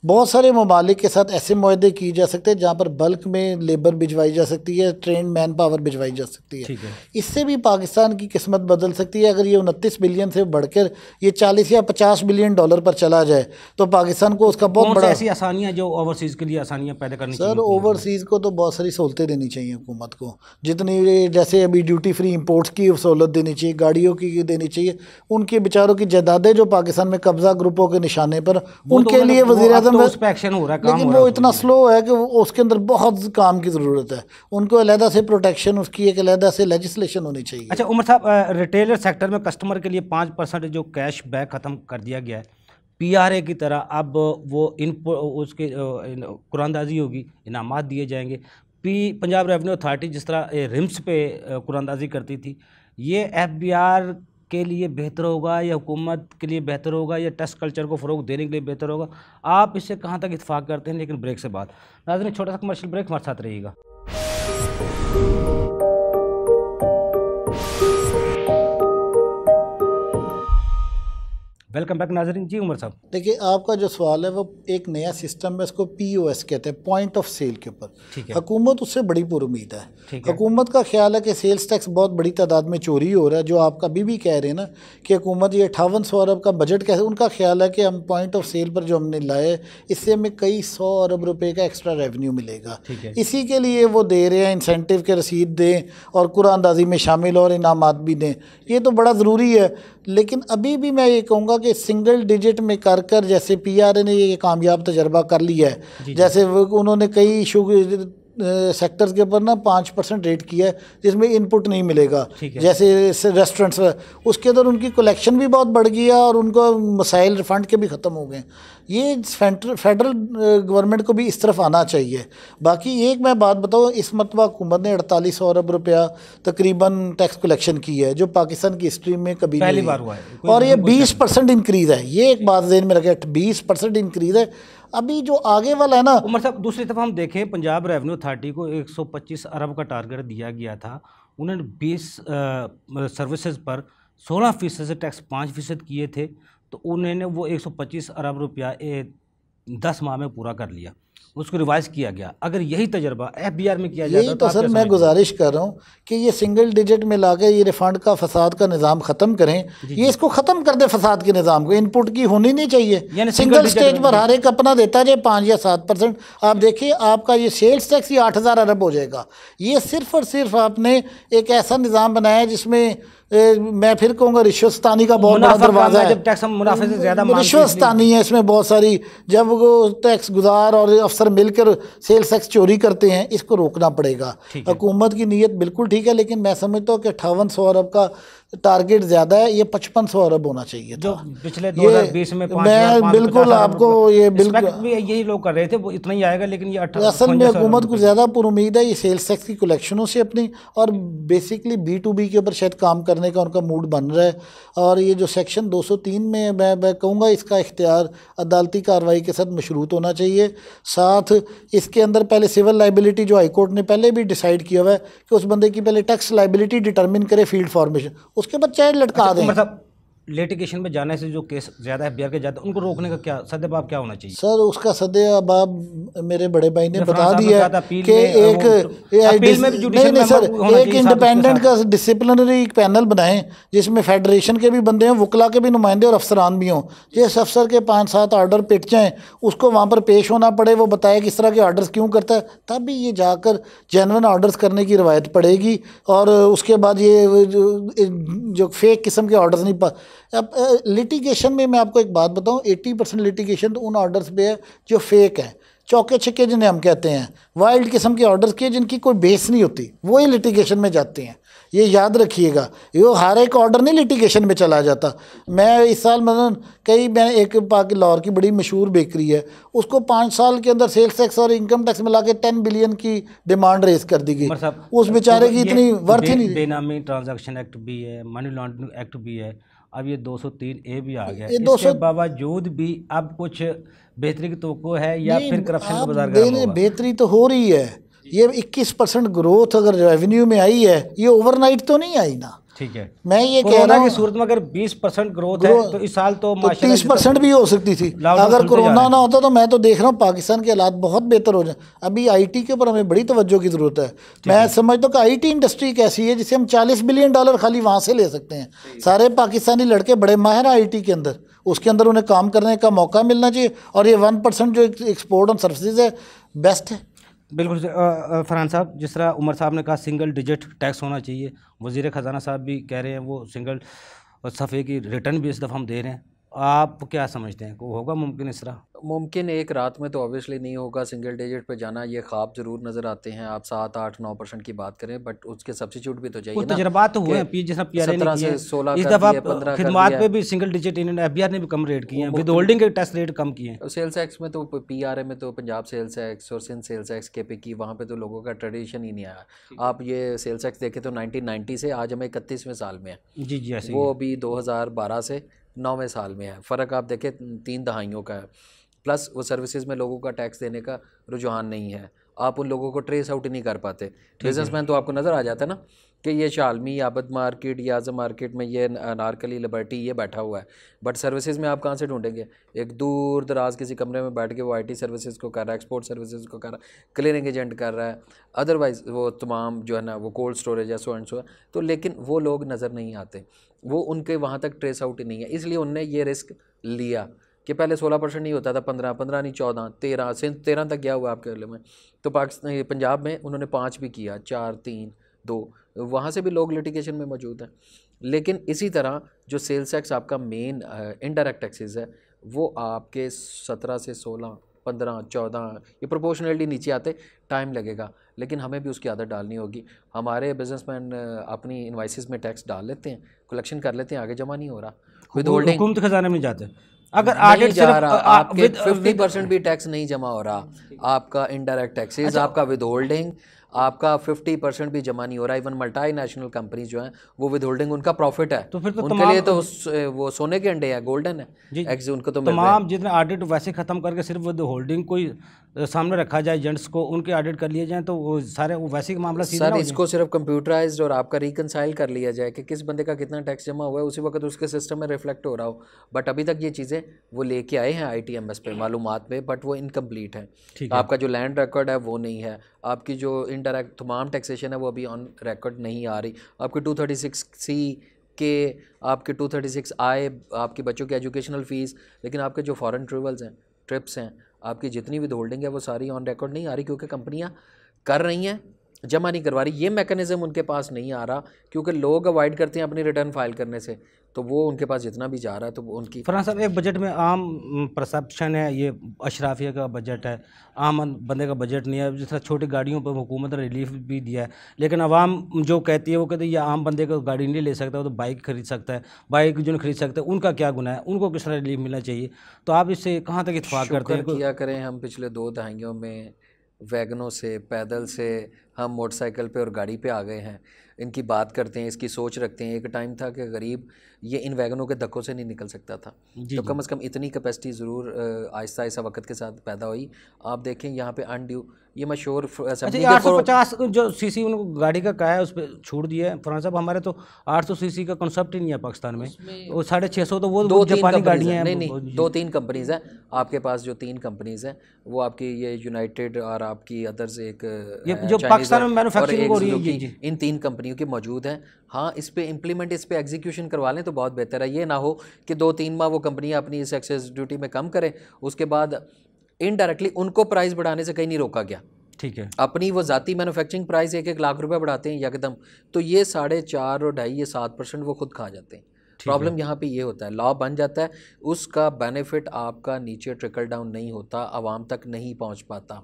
बहुत सारे ममालिक के साथ ऐसे मुआहदे किए जा सकते हैं जहाँ पर बल्क में लेबर भिजवाई जा सकती है, ट्रेंड मैन पावर भिजवाई जा सकती है। ठीक है। इससे भी पाकिस्तान की किस्मत बदल सकती है। अगर ये 29 बिलियन से बढ़कर ये 40 या $50 बिलियन पर चला जाए तो पाकिस्तान को उसका बहुत बड़ा। ऐसी आसानियाँ जो ओवरसीज़ के लिए आसानियाँ पैदा करनी चाहिए? सर, ओवरसीज़ को तो बहुत सारी सहूलतें देनी चाहिए हुकूमत को, जितनी जैसे अभी ड्यूटी फ्री इंपोर्ट्स की सहूलत देनी चाहिए, गाड़ियों की देनी चाहिए। उनके बेचारों की जायदादें जो पाकिस्तान में कब्जा ग्रुपों के निशाने पर, उनके लिए वज़ीर-ए-आज़म उस पर एक्शन हो रहा है, लेकिन वो इतना स्लो है कि उसके अंदर बहुत काम की ज़रूरत है। उनको अलहदा से प्रोटेक्शन, उसकी एक अलहदा से लेजिस्लेशन होनी चाहिए। अच्छा उमर साहब, रिटेलर सेक्टर में कस्टमर के लिए 5% जो कैश बैक ख़त्म कर दिया गया है, PRA की तरह अब वो उसके कुरानदाजी होगी, इनामात दिए जाएंगे। पंजाब रेवेन्यू अथॉरिटी जिस तरह रिम्स पे कुरानदाजी करती थी, ये FBR के लिए बेहतर होगा या हुकूमत के लिए बेहतर होगा या टेस्ट कल्चर को फ़रोग देने के लिए बेहतर होगा? आप इससे कहाँ तक इत्तेफाक करते हैं? लेकिन ब्रेक से बाद नाज़रीन, छोटा सा कमर्शियल ब्रेक, हमारे साथ रहिएगा। वेलकम बैक नाज़रीन। जी उमर साहब, देखिए, आपका जो सवाल है वो एक नया सिस्टम है, इसको POS कहते हैं, पॉइंट ऑफ सेल के ऊपर। ठीक है। हुकूमत उससे बड़ी पुरुमीद है। ठीक है। हुकूमत का ख्याल है कि सेल्स टैक्स बहुत बड़ी तादाद में चोरी हो रहा है, जो आप कभी भी कह रहे हैं ना कि हुकूमत ये 5800 अरब का बजट कैसे, उनका ख्याल है कि हम पॉइंट ऑफ सेल पर जो हमने लाए, इससे हमें कई 100 अरब रुपए का एक्स्ट्रा रेवेन्यू मिलेगा। ठीक है। इसी के लिए वो दे रहे हैं, इंसेंटिव के रसीद दें और कुरानदाजी में शामिल और इनामात भी दें। ये तो बड़ा ज़रूरी है। लेकिन अभी भी मैं ये कहूँगा कि सिंगल डिजिट में कर जैसे PRA ने ये कामयाब तजर्बा कर लिया है। जैसे उन्होंने कई सेक्टर्स के ऊपर ना 5% रेट किया है जिसमें इनपुट नहीं मिलेगा, जैसे रेस्टोरेंट्स, उसके अंदर उनकी कलेक्शन भी बहुत बढ़ गई है और उनको मसाइल रिफंड के भी ख़त्म हो गए। ये फेडरल गवर्नमेंट को भी इस तरफ आना चाहिए। बाकी एक मैं बात बताऊँ, इस मरतबा हुकूमत ने 4800 अरब रुपया तकरीबन टैक्स कलेक्शन की है, जो पाकिस्तान की हिस्ट्री में कभी पहली नहीं बार हुआ है। और ये 20% इंक्रीज़ है। ये एक बात ज़हन में रखें, 20% इंक्रीज़ है। अभी जो आगे वाला है ना उमर साहब, दूसरी तरफ हम देखें, पंजाब रेवेन्यू अथॉरिटी को 125 अरब का टारगेट दिया गया था। उन्होंने 20 सर्विसेज पर 16% से टैक्स 5% किए थे, तो उन्होंने वो 125 अरब रुपया 10 माह में पूरा कर लिया। उसको रिवाइज किया गया। अगर यही तजर्बा FBR में किया जाता यही तो सर मैं गुजारिश कर रहा हूँ कि ये सिंगल डिजिट में लाके ये रिफंड का फसाद का निज़ाम ख़त्म करें। ये इसको ख़त्म कर दे, फसाद के निज़ाम को। इनपुट की होनी नहीं चाहिए। सिंगल स्टेज पर हर एक अपना देता जाए 5 या 7%। आप देखिए, आपका ये सेल्स टैक्स ही 8000 अरब हो जाएगा। ये सिर्फ और सिर्फ आपने एक ऐसा निज़ाम बनाया है जिसमें मैं फिर कहूँगा रिश्वतस्तानी का बहुत बड़ा दरवाज़ा है। जब टैक्स हम मुनाफे से ज़्यादा रिश्वतस्तानी है इसमें बहुत सारी। जब वो टैक्स गुजार और अफसर मिलकर सेल्स टैक्स चोरी करते हैं, इसको रोकना पड़ेगा। हुकूमत की नीयत बिल्कुल ठीक है, लेकिन मैं समझता हूँ कि 5800 अरब का टारगेट ज़्यादा है। ये 5500 अरब होना चाहिए जो पिछले 2020 में। मैं बिल्कुल आपको ये बिल्कुल यही लोग कर रहे थे, वो इतना ही आएगा। लेकिन ये असल में हुकूमत को ज़्यादा पुरुमीद है ये सेल्स टैक्स की कलेक्शनों से अपनी, और बेसिकली B2B के ऊपर शायद काम करने का उनका मूड बन रहा है। और ये जो सेक्शन 203 में मैं कहूँगा इसका इख्तियार अदालती कार्रवाई के साथ मशरूत होना चाहिए। साथ इसके अंदर पहले सिविल लाइबिलिटी, जो हाई कोर्ट ने पहले भी डिसाइड किया हुआ है कि उस बंदे की पहले टैक्स लाइबिलिटी डिटरमिन करे फील्ड फॉर्मेशन, उसके बाद चाहे लटका दें। मतलब लिटिगेशन में जाने से जो केस ज़्यादा FBR के जाते हैं, उनको रोकने का क्या सद्देबाब क्या होना चाहिए? सर, उसका सद्देबाब मेरे बड़े भाई ने बता दिया कि एक इंडिपेंडेंट का डिसिप्लिनरी पैनल बनाएं जिसमें फेडरेशन के भी बंदे हों, वकला के भी नुमाइंदे और अफसरान भी हों। जिस अफसर के 5-7 ऑर्डर पिट जाएँ, उसको वहाँ पर पेश होना पड़े, वो बताए किस तरह के ऑर्डर्स क्यों करता है, तब भी ये जाकर जेन्युइन ऑर्डर्स करने की रवायत पड़ेगी। और उसके बाद ये जो फेक किस्म के ऑर्डर्स नहीं अब लिटिगेशन में मैं आपको एक बात बताऊं, 80% लिटिगेशन तो उन ऑर्डर्स पे है जो फेक हैं, चौके छक्के जिन्हें हम कहते हैं, वाइल्ड किस्म के ऑर्डर्स किए जिनकी कोई बेस नहीं होती, वो ही लिटिगेशन में जाते हैं। ये याद रखिएगा, ये हर एक ऑर्डर नहीं लिटिगेशन में चला जाता। मैं इस साल मतलब मैं एक लाहौर की बड़ी मशहूर बेकरी है, उसको 5 साल के अंदर सेल्स टैक्स और इनकम टैक्स मिला के 10 बिलियन की डिमांड रेज कर दी गई। उस बेचारे की इतनी वर्थ ही नहीं। बेनामी ट्रांजैक्शन एक्ट भी है, मनी लॉन्ड्रिंग एक्ट भी है, अब ये 203A भी आ गया। ये इसके 200 बावजूद भी अब कुछ बेहतरी की तोको है या नहीं, फिर करप्शन का आप बाजार गर्म देने होगा? बेहतरी तो हो रही है। ये 21% ग्रोथ अगर रेवेन्यू में आई है, ये ओवरनाइट तो नहीं आई ना। ठीक है, मैं ये कह कोरोना रहा की हूँ सूरत में अगर 20% ग्रोथ है तो इस साल तो तो माशाल्लाह 30% भी हो सकती थी। लॉकडाउन अगर खुलते जा कोरोना रहे हैं। ना होता तो मैं तो देख रहा हूँ पाकिस्तान के हालात बहुत बेहतर हो जाए। अभी आईटी के ऊपर हमें बड़ी तवज्जो की ज़रूरत है। मैं समझता हूँ कि आईटी इंडस्ट्री एक ऐसी है जिसे हम $40 बिलियन खाली वहाँ से ले सकते हैं। सारे पाकिस्तानी लड़के बड़े माहिर हैं आईटी के अंदर, उसके अंदर उन्हें काम करने का मौका मिलना चाहिए। और ये 1% जो एक्सपोर्ट ऑन सर्विसेज है, बेस्ट है। बिल्कुल फरहान साहब, जिस तरह उमर साहब ने कहा सिंगल डिजिट टैक्स होना चाहिए, वज़ीर ख़जाना साहब भी कह रहे हैं वो सिंगल सफ़े की रिटर्न भी इस दफ़ा हम दे रहे हैं। आप क्या समझते हैं को होगा मुमकिन इस तरह? मुमकिन एक रात में तो ऑब्वियसली नहीं होगा सिंगल डिजिट पे जाना, ये ख्वाब ज़रूर नज़र आते हैं। आप 7, 8, 9% की बात करें, बट उसके सब्सिट्यूट भी तो चाहिए कुछ ना। तजर्बात तो हुए हैं, जिस तरह पीआरआई ने किए हैं, इस दफ़ा खिदमात पे भी सिंगल डिजिट इन्होंने एफबीआर ने भी कम रेट किए हैं, विद होल्डिंग के टैक्स रेट कम किए हैं। सेल्स टैक्स में तो पीआरए में तो पंजाब सेल्स टैक्स और सिंध सेल्स टैक्स के पे की, वहाँ पे तो लोगों का ट्रेडिशन ही नहीं आया। आप ये सेल्स टैक्स देखें तो 1990 से आज हमें 31वें साल में है। जी जी, ऐसे वो अभी 2012 से 9वें साल में है। फ़र्क आप देखें 3 दहाइयों का है। प्लस वो सर्विसेज में लोगों का टैक्स देने का रुझान नहीं है। आप उन लोगों को ट्रेस आउट ही नहीं कर पाते। बिजनेसमैन तो आपको नज़र आ जाता है ना कि ये शालमी, आबद मार्केट, या आज़म मार्केट में ये अनारकली, लिबर्टी ये बैठा हुआ है। बट सर्विसेज में आप कहाँ से ढूंढेंगे? एक दूर दराज किसी कमरे में बैठ के वो आईटी सर्विसेज को कर रहा है, एक्सपोर्ट सर्विसेज को कर रहा है, क्लियरिंग एजेंट कर रहा है, अदरवाइज़ वो तमाम जो है ना वो कोल्ड स्टोरेज है, सो एंड सो है। तो लेकिन वो लोग नज़र नहीं आते, वो उनके वहाँ तक ट्रेस आउट ही नहीं है। इसलिए उनने ये रिस्क लिया कि पहले 16% नहीं होता था, 15 नहीं 14, 13 से 13 तक गया हुआ आपके अगले में। तो पाकिस्तान पंजाब में उन्होंने 5 भी किया, 4, 3, 2, वहाँ से भी लोग लिटिगेशन में मौजूद हैं। लेकिन इसी तरह जो सेल्स टैक्स आपका मेन इनडायरेक्ट टैक्सेस है, वो आपके 17 से 16, 15, 14 ये प्रोपोर्शनली नीचे आते टाइम लगेगा। लेकिन हमें भी उसकी आदत डालनी होगी। हमारे बिजनेसमैन अपनी इनवाइसेस में टैक्स डाल लेते हैं, कलेक्शन कर लेते हैं, आगे जमा नहीं हो रहा। विद होल्डिंग हुकूमत खजाने में जाते हैं। अगर नहीं ऑडिट जा रहा, आपके विद 50% भी टैक्स नहीं जमा हो रहा। आपका इनडायरेक्ट टैक्सेस, आपका विद होल्डिंग, आपका 50% भी जमा नहीं हो रहा। इवन मल्टी नेशनल कंपनीज जो हैं वो विद होल्डिंग उनका प्रॉफिट है, तो फिर तो उनके लिए तो वो सोने के अंडे हैं, गोल्डन है, जी, एक्स उनको तो मिल रहा है। तमाम जितने ऑडिट वैसे ख़त्म करके सिर्फ विद होल्डिंग कोई सामने रखा जाए, एजेंट्स को उनके ऑडिट कर लिए जाएं तो वो सारे वो वैसे ही मामला सीधा सर हो इसको सिर्फ कंप्यूटराइज्ड और आपका रिकनसाइल कर लिया जाए कि किस बंदे का कितना टैक्स जमा हुआ है, उसी वक्त उसके सिस्टम में रिफ्लेक्ट हो रहा हो। बट अभी तक ये चीज़ें वो लेके आए हैं ITMS पे मालूमात पे, बट वो इनकम्प्लीट है। आपका जो लैंड रिकॉर्ड है वो नहीं है, आपकी जो इनडायरेक्ट तमाम टैक्सेशन है वो अभी ऑन रिकॉर्ड नहीं आ रही। आपकी 236C के, आपके 236 आए, आपके बच्चों की एजुकेशनल फ़ीस, लेकिन आपके जो फॉरेन ट्रेवल्स हैं, ट्रिप्स हैं, आपकी जितनी भी होल्डिंग है वो सारी ऑन रिकॉर्ड नहीं आ रही, क्योंकि कंपनियां कर रही हैं, जमा नहीं करवा रही। ये मैकेनिज़्म उनके पास नहीं आ रहा, क्योंकि लोग अवॉइड करते हैं अपनी रिटर्न फाइल करने से, तो वो उनके पास जितना भी जा रहा है तो वो उनकी। फरहान साहब, एक बजट में आम परसेप्शन है ये अशराफिया का बजट है, आम बंदे का बजट नहीं है। जिस तरह छोटी गाड़ियों पर हुकूमत ने रिलीफ भी दिया है, लेकिन आवाम जो कहती है वो कहती है ये आम बंदे को गाड़ी नहीं ले सकता, वो तो बाइक खरीद सकता है। बाइक जो नहीं खरीद सकता उनका क्या गुनाह है, उनको किस तरह रिलीफ मिलना चाहिए? तो आप इससे कहाँ तक इत्तेफाक करते हैं? किया करें, हम पिछले 2 दहाइयों में वैगनों से, पैदल से, हम मोटरसाइकिल पे और गाड़ी पे आ गए हैं। इनकी बात करते हैं, इसकी सोच रखते हैं। एक टाइम था कि गरीब ये इन वैगनों के धक्कों से नहीं निकल सकता था, तो कम से कम इतनी कैपेसिटी ज़रूर आहिस्ता आहिस्ता वक्त के साथ पैदा हुई। आप देखें यहाँ पे अनड्यू ये मशहूर 850 जो सीसी उनको गाड़ी का क्या है उस पर छोड़ दिया है फरहान साहब। हमारे तो 800 सीसी का कॉन्सेप्ट ही नहीं है पाकिस्तान में, वो 650 तो वो जापानी गाड़ियाँ हैं। नहीं 2-3 कंपनीज़ हैं आपके पास, जो 3 कंपनीज़ हैं वो आपकी ये यूनाइटेड और आपकी अदर्स एक जो पाकिस्तान में मैन्युफैक्चरिंग हो रही है, जी इन 3 कंपनियों की मौजूद हैं। हाँ, इस पे इम्प्लीमेंट, इस पे एग्जीक्यूशन करवा लें तो बहुत बेहतर है। ये ना हो कि 2-3 माह वो कंपनियाँ अपनी इस एक्सेस ड्यूटी में कम करें, उसके बाद इनडायरेक्टली उनको प्राइस बढ़ाने से कहीं नहीं रोका गया। ठीक है, अपनी वो ज़ाती मैन्युफैक्चरिंग प्राइस 1-1 लाख रुपए बढ़ाते हैं यकदम, तो ये 4.5 और 2.5 ये 7% वो खुद खा जाते हैं। प्रॉब्लम यहाँ पे ये होता है, लॉ बन जाता है, उसका बेनिफिट आपका नीचे ट्रिकल डाउन नहीं होता, आवाम तक नहीं पहुँच पाता।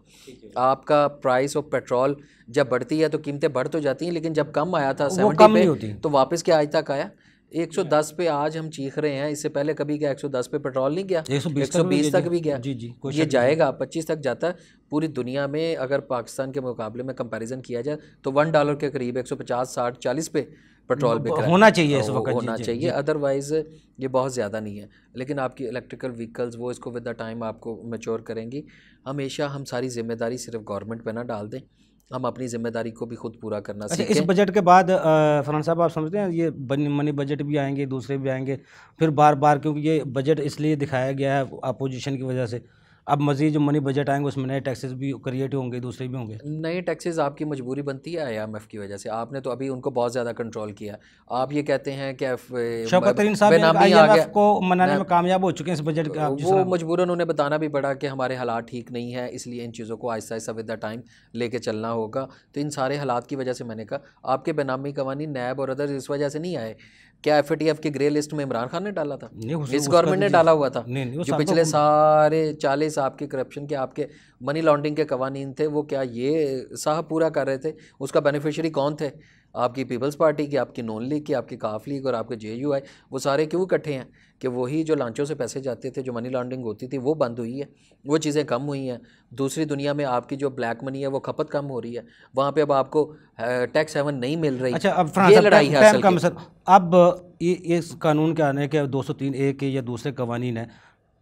आपका प्राइस ऑफ पेट्रोल जब बढ़ती है तो कीमतें बढ़ तो जाती हैं, लेकिन जब कम आया था 70 पे तो वापस क्या आज तक आया 110 पे। आज हम चीख रहे हैं, इससे पहले कभी क्या 110 पे पेट्रोल नहीं गया, 120 तक भी गया। जी जी, ये जाएगा 25 तक जाता है। पूरी दुनिया में अगर पाकिस्तान के मुकाबले में कंपैरिजन किया जाए तो $1 के करीब 150, 60, 40 पे पेट्रोल बिक रहा है, होना चाहिए इस वक्त, होना चाहिए, अदरवाइज़ ये बहुत ज़्यादा नहीं है। लेकिन आपकी इलेक्ट्रिकल व्हीकल्स वो इसको विद द टाइम आपको मैच्योर करेंगी। हमेशा हम सारी जिम्मेदारी सिर्फ गवर्नमेंट पे ना डाल दें, हम अपनी जिम्मेदारी को भी खुद पूरा करना अच्छा, सीखें। इस बजट के बाद फरहान साहब, आप समझते हैं ये मनी बजट भी आएंगे, दूसरे भी आएंगे फिर बार बार, क्योंकि ये बजट इसलिए दिखाया गया है अपोजिशन की वजह से। अब मज़ीद जो मनी बजट आएंगे उसमें नए टैक्सेस भी क्रिएट होंगे, दूसरे भी होंगे। नए टैक्सेस आपकी मजबूरी बनती है IMF की वजह से। आपने तो अभी उनको बहुत ज़्यादा कंट्रोल किया। आप ये कहते हैं कि शौकत तरीन साहब बेनामी आ गया, IMF को मनाने में कामयाब हो चुके हैं इस बजट का। वो मजबूरन उन्हें बताना भी पड़ा कि हमारे हालात ठीक नहीं है, इसलिए इन चीज़ों को Aahista Aahista with the time लेके चलना होगा। तो इन सारे हालात की वजह से मैंने कहा आपके बेनामी कवानीन नैब और अदर इस वजह से नहीं आए। क्या FATF की ग्रे लिस्ट में इमरान खान ने डाला था? इस गवर्नमेंट ने डाला हुआ था। जो पिछले सारे 40 आपके करप्शन के, आपके मनी लॉन्ड्रिंग के कवानीन थे, वो क्या ये साहब पूरा कर रहे थे? उसका बेनिफिशियरी कौन थे? आपकी पीपल्स पार्टी की, आपकी नॉन लीग की, आपकी काफ लीग और आपके JUI। वो सारे क्यों इकट्ठे हैं कि वही जो लांचों से पैसे जाते थे, जो मनी लॉन्ड्रिंग होती थी, वो बंद हुई है, वो चीज़ें कम हुई हैं। दूसरी दुनिया में आपकी जो ब्लैक मनी है वो खपत कम हो रही है, वहाँ पे अब आपको टैक्स हेवन नहीं मिल रही। अच्छा, अब ये लड़ाई है असल की। सर, अब ये इस कानून के आने के 203A के या दूसरे कवानीन है,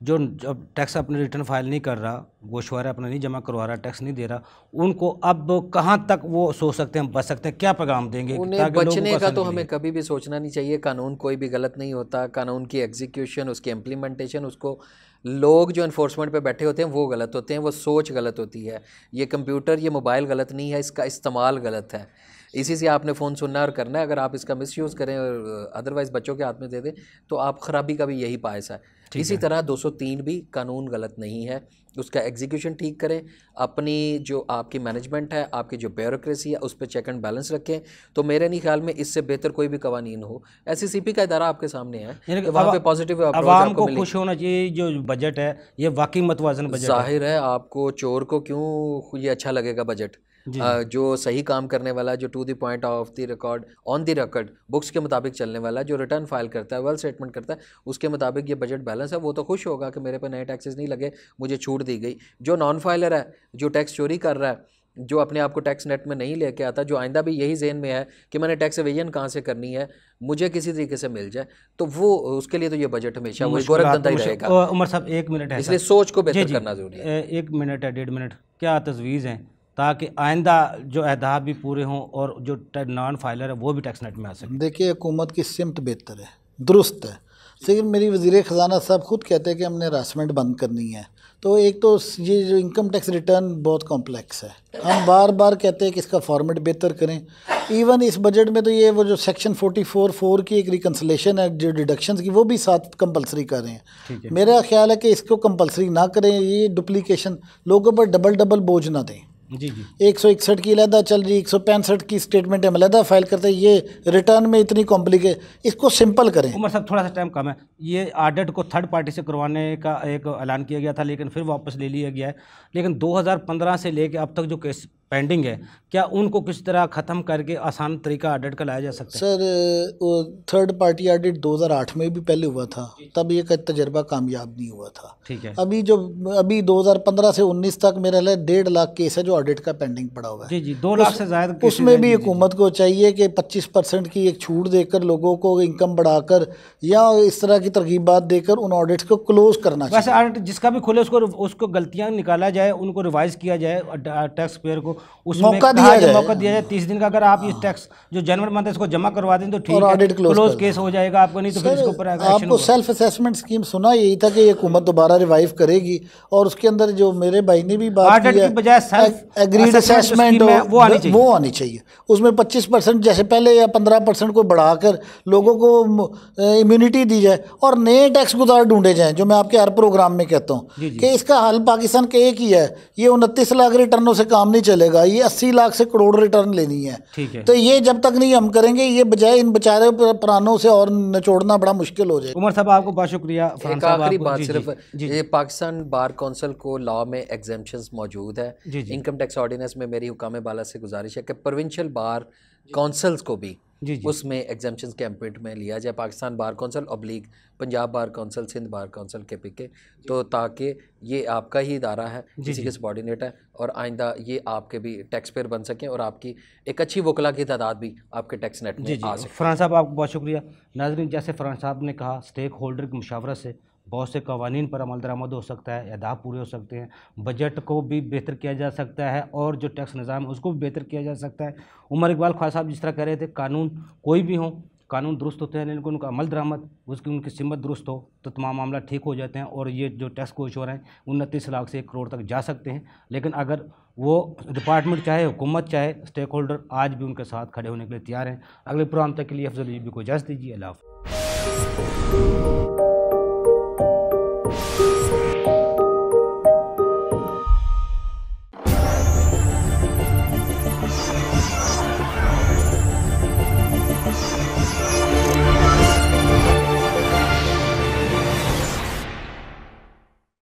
जो जब टैक्स अपने रिटर्न फाइल नहीं कर रहा, गोशवारा अपना नहीं जमा करवा रहा, टैक्स नहीं दे रहा, उनको अब कहाँ तक वो सोच सकते हैं, बच सकते हैं, क्या पैगाम देंगे? उन्हें बचने का तो हमें कभी भी सोचना नहीं चाहिए। कानून कोई भी गलत नहीं होता, कानून की एग्जीक्यूशन, उसकी इम्प्लीमेंटेशन, उसको लोग जो इन्फोर्समेंट पे बैठे होते हैं वो गलत होते हैं, वो सोच गलत होती है। ये कंप्यूटर, ये मोबाइल गलत नहीं है, इसका इस्तेमाल गलत है। इसी से आपने फ़ोन सुनना और करना है। अगर आप इसका मिसयूज़ करें और अदरवाइज़ बच्चों के हाथ में दे दें तो आप ख़राबी का भी यही पायस है। इसी तरह 203 भी कानून गलत नहीं है, उसका एग्जीक्यूशन ठीक करें। अपनी जो आपकी मैनेजमेंट है, आपकी जो ब्यूरोक्रेसी है, उस पर चेक एंड बैलेंस रखें। तो मेरे नहीं ख्याल में इससे बेहतर कोई भी कवानीन हो। SCCP का इदारा आपके सामने है, तो वहाँ पे पॉजिटिव आवाम को खुश होना चाहिए। जो बजट है ये वाकई मतवाजन बजट है। जाहिर है आपको चोर को क्यों ये अच्छा लगेगा बजट, जो सही काम करने वाला, जो to the point of the record, on the record, books के मुताबिक चलने वाला, जो रिटर्न फाइल करता है, वेल स्टेटमेंट करता है, उसके मुताबिक ये बजट बैलेंस है, वो तो खुश होगा कि मेरे पे नए टैक्सेस नहीं लगे, मुझे छूट दी गई। जो नॉन फाइलर है, जो टैक्स चोरी कर रहा है, जो अपने आप को टैक्स नेट में नहीं लेके आता, जो आइंदा भी यही जेन में है कि मैंने टैक्स एवेजन कहाँ से करनी है, मुझे किसी तरीके से मिल जाए, तो वो उसके लिए तो ये बजट हमेशा वही गोरखधंधा ही रहेगा। उमर साहब 1 मिनट है, इसलिए सोच को बेहतर करना जरूरी है। 1 मिनट है, 1.5 मिनट, क्या तजवीज़ हैं ताकि आइंदा जो अहदाफ भी पूरे हों और जो नॉन फाइलर है वो भी टैक्स नेट में आ सके? देखिए, हुकूमत की सिमत बेहतर है, दुरुस्त है, लेकिन मेरी वज़ीर ख़जाना साहब खुद कहते हैं कि हमने हरासमेंट बंद करनी है। तो एक तो ये जो इनकम टैक्स रिटर्न बहुत कॉम्प्लेक्स है, हम बार बार कहते हैं कि इसका फॉर्मेट बेहतर करें। इवन इस बजट में तो ये वो जो सेक्शन 44(4) की एक रिकन्सलेशन है, जो डिडक्शंस की, वो भी साथ कंपलसरी कर रहे हैं। मेरा ख्याल है कि इसको कंपलसरी ना करें, ये डुप्लीकेशन लोगों पर डबल बोझ ना दें। जी जी, 161 की अलहदा चल रही, 165 की स्टेटमेंट हम अलहदा फाइल करते हैं, ये रिटर्न में इतनी कॉम्प्लिकेट, इसको सिंपल करें। उमर साहब थोड़ा सा टाइम कम है। ये ऑडिट को थर्ड पार्टी से करवाने का एक ऐलान किया गया था, लेकिन फिर वापस ले लिया गया है। लेकिन 2015 से लेकर अब तक जो केस पेंडिंग है, क्या उनको किस तरह ख़त्म करके आसान तरीका ऑडिट का लाया जा सकता है? सर, वो थर्ड पार्टी ऑडिट 2008 में भी पहले हुआ था, तब ये का तजर्बा कामयाब नहीं हुआ था। ठीक है। अभी 2015 से 19 तक मेरा 1.5 लाख केस है जो ऑडिट का पेंडिंग पड़ा हुआ है। जी जी, 2 लाख से ज़्यादा। उसमें भी हुकूमत को चाहिए कि 25% की एक छूट देकर, लोगों को इनकम बढ़ाकर या इस तरह की तरगीबात देकर उन ऑडिट्स को क्लोज करना चाहिए। वैसे ऑडिट जिसका भी खुले उसको गलतियाँ निकाला जाए, उनको रिवाइज किया जाए, टैक्स पेयर को उसमें मौका दिया जाए 30 दिन का। अगर आप इस टैक्स जो जनवरी मंथ इसको जमा करवा दें तो ठीक है, क्लोज केस हो जाएगा आपको, नहीं तो फिर इसके ऊपर आपको सेल्फ असेसमेंट स्कीम सुना यही था कि ये हुकूमत दोबारा रिवाइव करेगी, और उसके अंदर जो मेरे भाई ने भी बात की है, एग्रीड असेसमेंट वो आनी चाहिए। उसमें 25% जैसे पहले या 15% को बढ़ाकर लोगों को इम्यूनिटी दी जाए और नए टैक्स गुजार ढूंढे जाएं, जो मैं आपके हर प्रोग्राम में कहता हूँ कि इसका हल पाकिस्तान का एक ही है। ये 29 लाख रिटर्नों से काम नहीं चलेगा, ये 80 लाख से करोड़ रिटर्न लेनी है। ठीक है। तो ये जब तक नहीं हम करेंगे, ये बजाय इन बेचारे प्राणों से और निचोड़ना बड़ा मुश्किल हो जाए। उमर साहब आपको बहुत शुक्रिया। एक आखिरी बात सिर्फ, ये पाकिस्तान बार काउंसिल को लॉ में एग्जेम्पशंस मौजूद है। इनकम टैक्स ऑर्डिनेंस में मेरी हुकाम बाला से गुजारिश है कि प्रोविंशियल बार काउंसिल्स को भी जी जी उसमें एग्जाम्पशन कैंपेट में लिया जाए पाकिस्तान बार कौंसिल ऑब्लिक Punjab bar council Sindh bar council KPK, तो ताकि ये आपका ही इदारा है, जी किसी जी के सबॉर्डिनेट है, और आइंदा ये आपके भी टैक्स पेयर बन सकें और आपकी एक अच्छी वकला की तादाद भी आपके टैक्स नेट जी में आ जी सके। फरहान साहब आपको बहुत शुक्रिया। नाज़रीन, जैसे फरहान साहब ने कहा, स्टेक होल्डर की मुशावरत से बहुत से कवानीन पर अमल दरामद हो सकता है, अहदाफ पूरे हो सकते हैं, बजट को भी बेहतर किया जा सकता है और जो टैक्स निज़ाम है उसको भी बेहतर किया जा सकता है। उमर इकबाल ख्वाजा साहब जिस तरह कह रहे थे, कानून कोई भी हो, कानून दुरुस्त होते हैं लेकिन उनका अमल दरामद उसकी उनकी सिमत दुरुस्त हो तो तमाम मामला ठीक हो जाते हैं और ये जो टैक्स कोश हो रहे हैं 29 लाख से 1 करोड़ तक जा सकते हैं। लेकिन अगर वो डिपार्टमेंट चाहे, हुकूमत चाहे, स्टेक होल्डर आज भी उनके साथ खड़े होने के लिए तैयार हैं। अगले प्रोग्राम तक के लिए अफजल को इजाज़त दीजिए। अल्लाह हाफ़िज़।